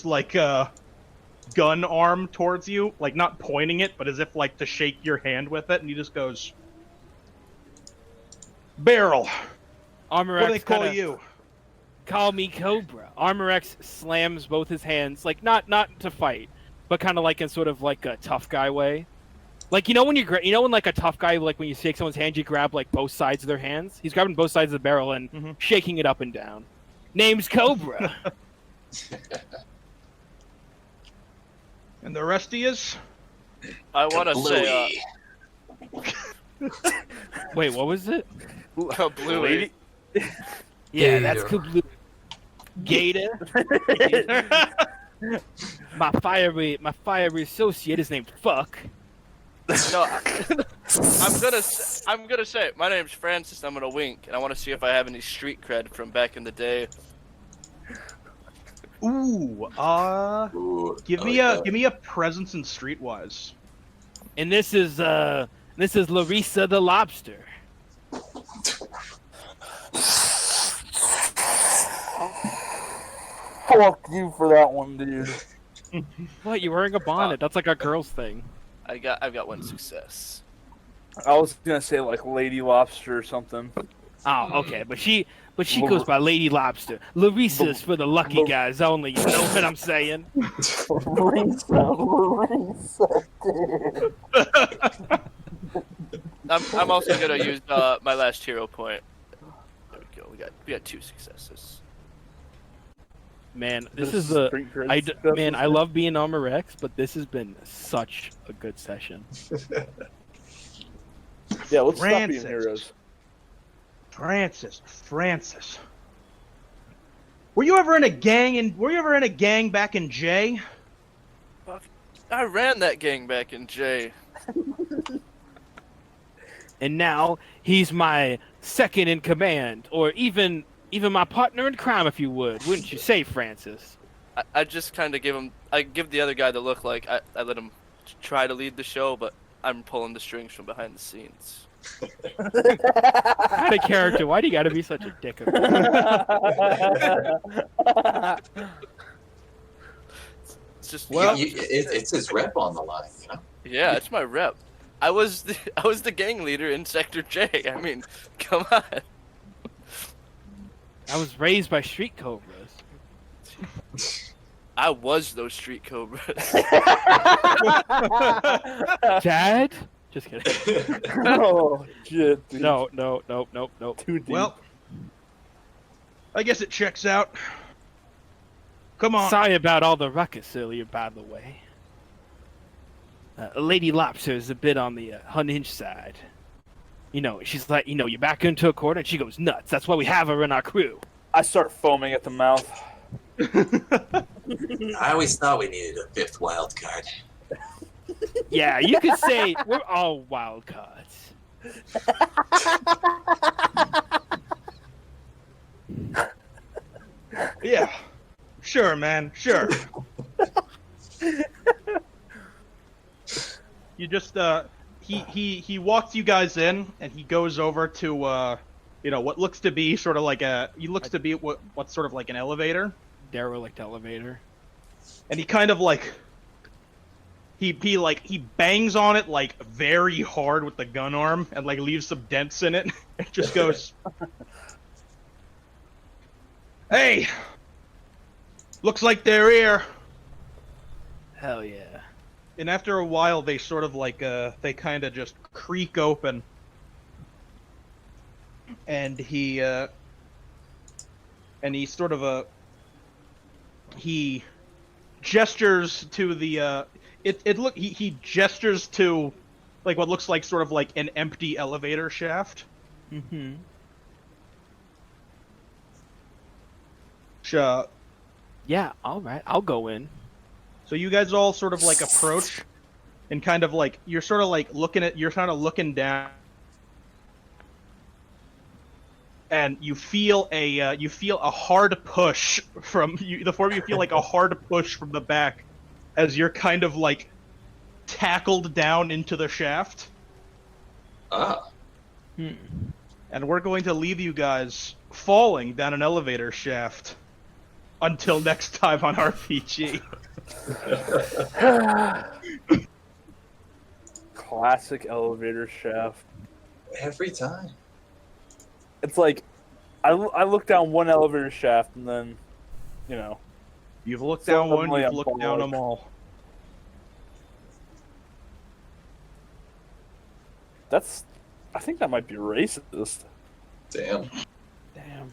like gun arm towards you, like not pointing it, but as if like to shake your hand with it, and he just goes, "Barrel." Armorex, what do they call you? Call me Cobra. Armorex slams both his hands, like not to fight, but kind of like in sort of like a tough guy way. Like when when like a tough guy, like when you shake someone's hand, you grab like both sides of their hands. He's grabbing both sides of the barrel and shaking it up and down. Name's Cobra. And the rest of yous? I want to say. Wait, what was it? Blue lady. Yeah, that's Kablu. Gator. my fiery associate is named Fuck. No, I'm gonna say it. My name's Francis. I'm gonna wink, and I want to see if I have any street cred from back in the day. Ooh, give me a presence in Streetwise. And this is Larissa the Lobster. Fuck you for that one, dude. What? You're wearing a bonnet? That's like a girl's thing. I've got one success. I was gonna say like Lady Lobster or something. Oh, okay, but she goes by Lady Lobster. Larissa's for the lucky guys only. You know what I'm saying? Larissa, dude. I'm also gonna use my last hero point. There we go. We got 2 successes. Man, I love being Armor X, but this has been such a good session. Yeah, let's stop being heroes. Francis. Were you ever in a gang back in J? I ran that gang back in J. And now he's my second in command, or even my partner in crime, if you would. Wouldn't you say, Francis? I just kind of give the other guy the look like I let him try to lead the show, but I'm pulling the strings from behind the scenes. Out of character. Why do you gotta be such a dick? It's just Well- It's his rep on the line, you know. yeah, it's my rep. I was the gang leader in Sector J. I mean, come on. I was raised by street cobras. I was those street cobras. Dad? Just kidding. Oh shit! Dude. No. Too deep. Well, I guess it checks out. Come on. Sorry about all the ruckus earlier, by the way. Lady Lobster is a bit on the unhinged side. You know, she's like, you back into a corner and she goes nuts. That's why we have her in our crew. I start foaming at the mouth. I always thought we needed a fifth wild card. Yeah, you could say we're all wild cards. Yeah. Sure, man. Sure. You just he walks you guys in and he goes over to what looks to be sort of like what's sort of like an elevator. Derelict elevator. And he kind of like he bangs on it like very hard with the gun arm and like leaves some dents in it. It just goes, "Hey, looks like they're here." Hell yeah. And after a while, they sort of like they kind of just creak open, and he sort of he gestures to the he gestures to like what looks like sort of like an empty elevator shaft. Mm-hmm. Yeah, all right. I'll go in. So you guys all sort of like approach, and kind of like you're sort of like you're kind of looking down, and you feel a hard push from you. The four of you feel like a hard push from the back, as you're kind of like tackled down into the shaft. Ah, And we're going to leave you guys falling down an elevator shaft until next time on RPG. Classic elevator shaft. every time. It's like I look down one elevator shaft and then, You've looked down one, Suddenly you've I'm looked down bored. them all. I think that might be racist. Damn. Damn.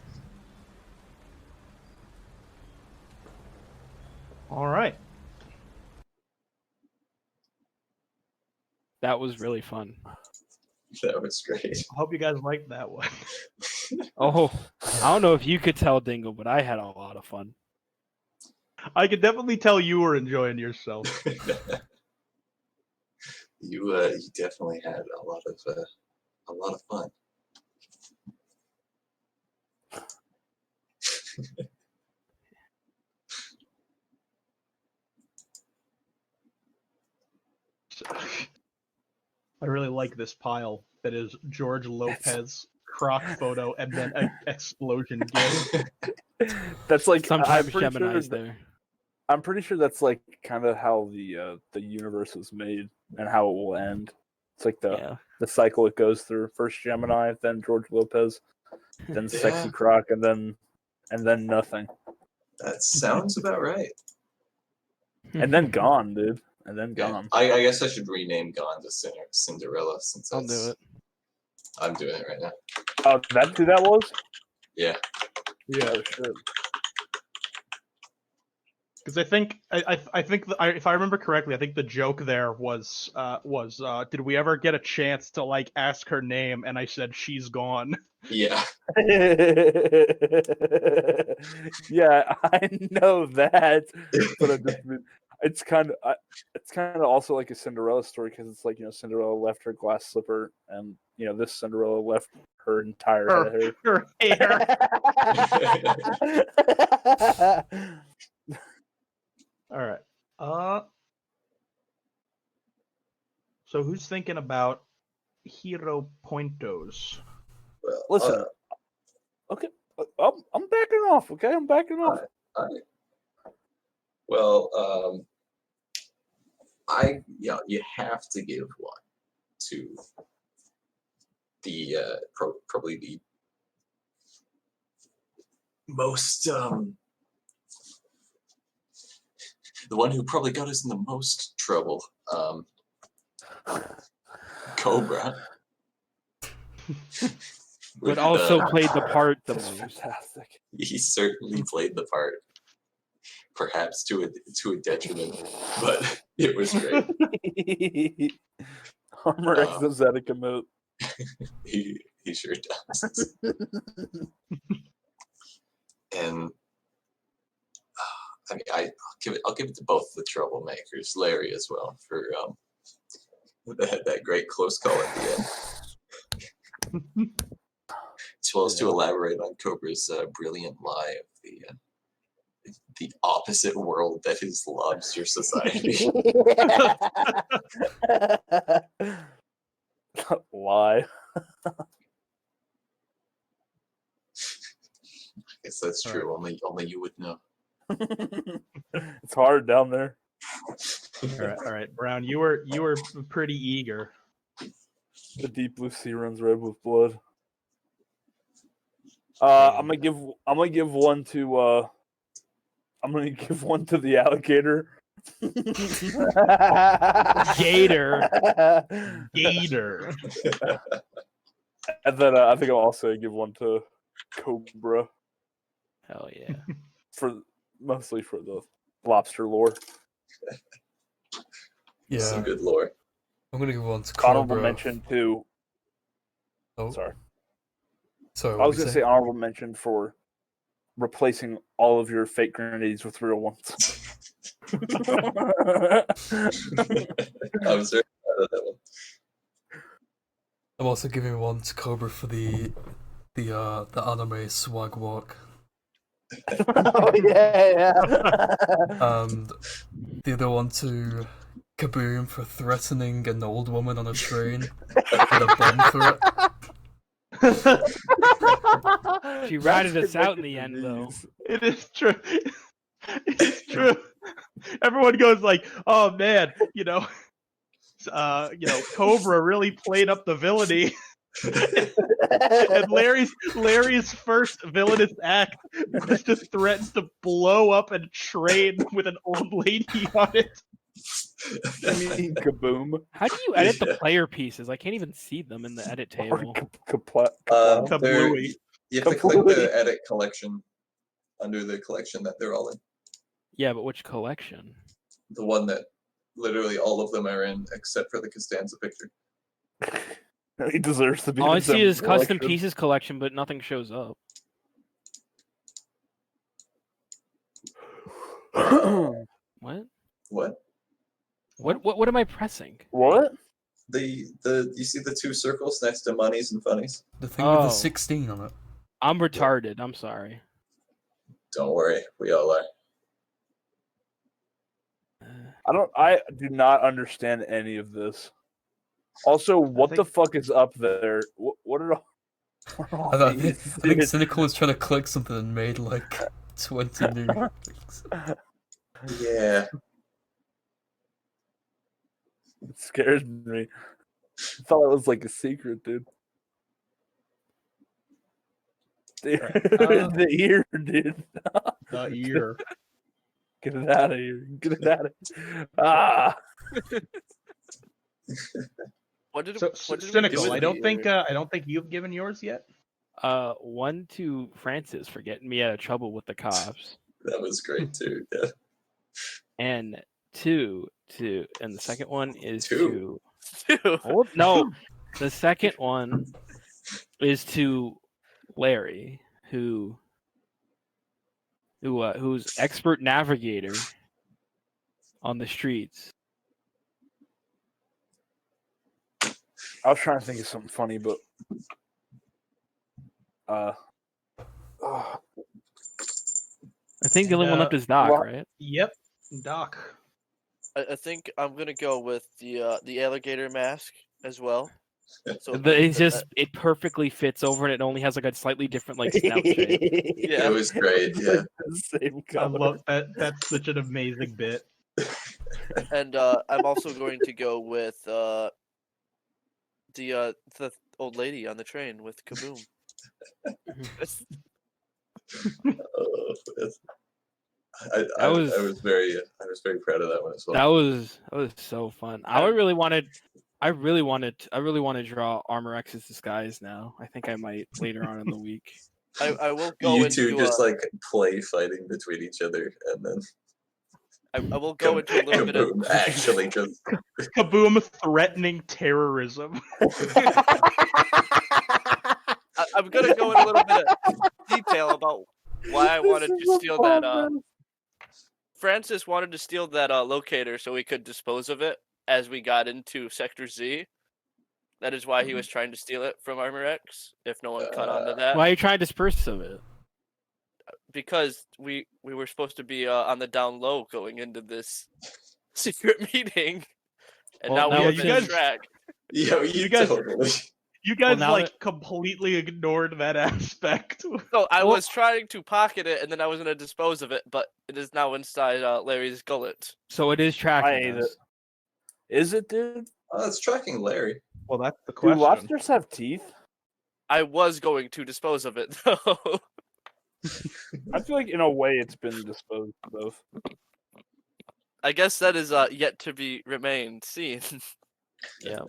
All right. That was really fun. That was great. I hope you guys liked that one. Oh, I don't know if you could tell, Dingle, but I had a lot of fun. I could definitely tell you were enjoying yourself. You definitely had a lot of fun. I really like this pile that is George Lopez croc photo and then an explosion gif. That's like Sometimes I'm pretty Gemini's sure, there. I'm pretty sure that's like kind of how the universe was made and how it will end. It's like the cycle it goes through. First Gemini, then George Lopez, then Sexy Yeah. Croc, and then nothing. That sounds about right. And then gone, dude. And then Yeah. gone. I guess I should rename Gone to Cinderella since I'll do it. I'm doing it right now. Oh, that's who that was? Yeah. Yeah, shit. Because I think if I remember correctly, I think the joke there was did we ever get a chance to like ask her name? And I said she's gone. Yeah. Yeah, I know that, but it's kind of also like a Cinderella story because it's like Cinderella left her glass slipper, and this Cinderella left her entire head of hair. Her hair. All right. So who's thinking about hero pointos? Well, Listen, okay, I'm backing off. Okay, I'm backing off. well, you have to give one to the probably the most the one who probably got us in the most trouble, Cobra. But also played the part the That's most. fantastic. He certainly played the part, perhaps to a detriment, but it was great. Armor exotic emote. He sure does. And I mean, I'll give it to both the troublemakers, Larry as well, for that great close call at the end, as well as to elaborate on Cobra's brilliant lie of the opposite world that is lobster society. Why? I guess that's true. Only you would know. It's hard down there. All right, Brown. You were pretty eager. The deep blue sea runs red with blood. I'm gonna give one to the alligator. Gator. Gator. And then I think I'll also give one to Cobra Hell yeah. mostly for the lobster lore. Yeah, Some good lore. I'm gonna give one to Cobra. Honorable mention to. Oh, Sorry, sorry. I was gonna say honorable mention for replacing all of your fake grenades with real ones. I was very proud of that one. I'm also giving one to Cobra for the anime swag walk, Oh yeah. and the other one to Kaboom for threatening an old woman on a train with a bomb threat. She ratted us out in the end, though. It is true. It's true. Everyone goes like, "Oh man, Cobra really played up the villainy." And Larry's first villainous act was to threaten to blow up a train with an old lady on it. I mean, Kaboom. How do you edit the player pieces? I can't even see them in the edit table. Kablooey. You have to click the edit collection under the collection that they're all in. Yeah, but which collection? The one that literally all of them are in, except for the Costanza picture. He deserves to be. All in I see some is custom collection. pieces collection, but nothing shows up. What? What? What am I pressing? What? You see the two circles next to monies and funnies? The thing with Oh. the 16 on it. I'm retarded. I'm sorry. Don't worry, we all are. I do not understand any of this. Also, what the fuck is up there? What are all? I think Cynical was trying to click something and made like 20 new things. Yeah. It scares me. I thought it was like a secret, dude. The ear, dude. The ear. Get it out of here. Get it out of here. Ah. What did So we do cynical. with I the don't think you've given yours yet. One to Francis for getting me out of trouble with the cops, That was great too. Yeah. and and the second one is Two. to. Hold, no, the second one is to Larry, who's expert navigator on the streets. I was trying to think of something funny, but I think the only one left is Doc, right? Yep. Doc. I think I'm gonna go with the alligator mask as well. So It perfectly fits over it. It only has like a slightly different like snout shape. Yeah. It was great. It's Yeah. like the same I color. love that. That's such an amazing bit. And I'm also going to go with the old lady on the train with Kaboom. It's- I was- was very proud of that one as well. That was so fun. I really wanted to draw Armor X's disguise now. I think I might later on in the week. I will go You into two just like play fighting between each other, and then I will go into a little bit of Kaboom actually just Kaboom threatening terrorism. I'm gonna go in a little bit of detail about why I wanted to steal that. Francis wanted to steal that locator so we could dispose of it as we got into Sector Z. That is why he was trying to steal it from Armor X. If no one caught on to that, Why are you trying to disperse of it? because we were supposed to be on the down low going into this secret meeting, and Well, now now we it's have been in- tracked. yo, you guys- totally. You guys now like completely ignored that aspect. So I Well- was trying to pocket it, and then I was going to dispose of it, but it is now inside Larry's gullet. So it is I tracking hate us. it. Is it, dude? Oh, it's tracking Larry. Well, that's the Do question. lobsters have teeth? I was going to dispose of it, though. I feel like in a way it's been disposed of. I guess that is yet to be remained seen. Yeah.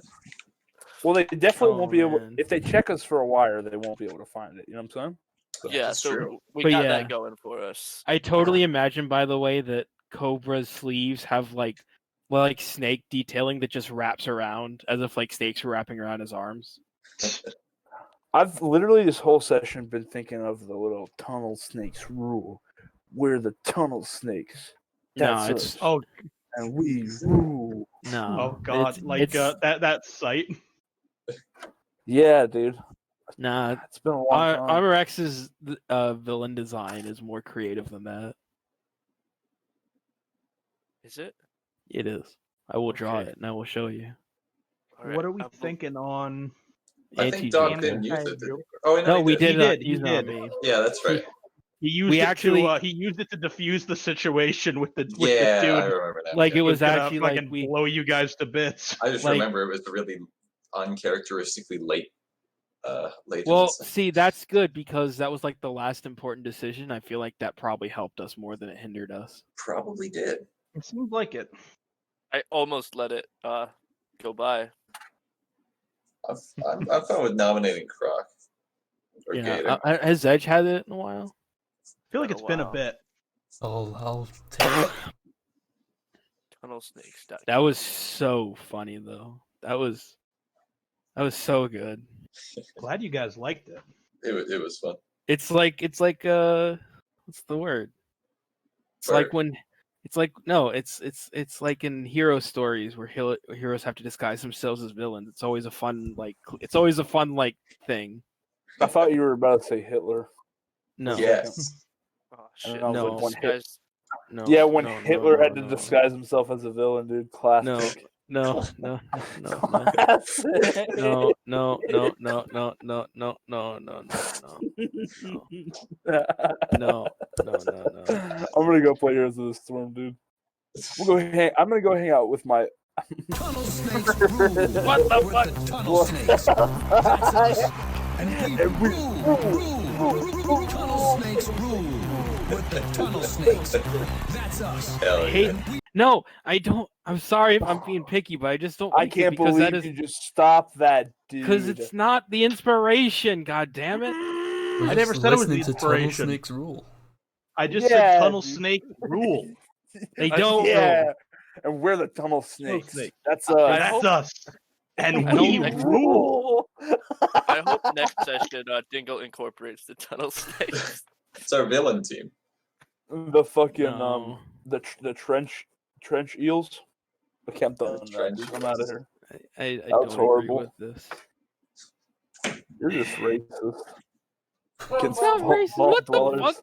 Well, they definitely Oh, won't be able. man. If they check us for a wire, they won't be able to find it. You know what I'm saying? Yeah, That's so true. we But got yeah. that going for us. I totally imagine, by the way, that Cobra's sleeves have like snake detailing that just wraps around as if like snakes were wrapping around his arms. I've literally this whole session been thinking of the little tunnel snakes rule. We're the tunnel snakes. That's No, it's us, Oh, and we rule. no. oh God! Like that site. Yeah, dude. Nah. It's been a long time. Armor X's villain design is more creative than that. Is it? It is. I will draw Okay. it and I will show you. All right, What are we I will- thinking on? I think Doc Anti-Joker. didn't use it. Did he? Oh, No, we he did He not did, he use it on did. me. Yeah, that's right. He used We it actually- to he used it to diffuse the situation with the Yeah, the I dude. remember that. Like yeah. it was gonna actually like fucking we blow you guys to bits. I just like- remember it was really uncharacteristically late. Late. in Well, the session. see, that's good because that was like the last important decision. I feel like that probably helped us more than it hindered us. Probably did. It seems like it. I almost let it go by. I'm fine with nominating Croc or Gator. Yeah. Has Edge had it in a while? I feel like Oh, it's been a wow. bit. I'll take Tunnel snakes. That was so funny though. That was so good. Glad you guys liked it. It was fun. It's like what's the word? It's like when it's like no, it's like in hero stories where heroes have to disguise themselves as villains. It's always a fun thing. I thought you were about to say Hitler. No. Yes. Oh And shit! I was No. like, when This guy's- No. yeah, when no, Hitler no, had to no. disguise himself as a villain, dude. Classic. No. Classic. No. I'm gonna go play Heroes of the Storm, dude. I'm gonna go hang out with my. Tunnel snakes rule. What the We're fuck? the tunnel snakes. That's us. And we rule. Tunnel snakes rule. With the tunnel snakes. That's us. Hell Hey, yeah. no, I don't. I'm sorry if I'm being picky, but I just don't. I Like can't it because that believe is you just stopped that, dude. because it's not the inspiration. God damn it! We're I never just said it was the listening to Tunnel inspiration. Snake's rule. I just Yeah, said tunnel dude. snake rule. They don't. Yeah, and we're the tunnel snakes. snake. That's I That's hope- us. And I we hope- rule. I hope next session Dingle incorporates the tunnel snakes. It's our villain team. The fucking No. the trench eels. Okay, I'm done. Trench Dude. I'm out of eels. here. I That don't was agree horrible. with this. You're just racist. It's not racist. What the fuck?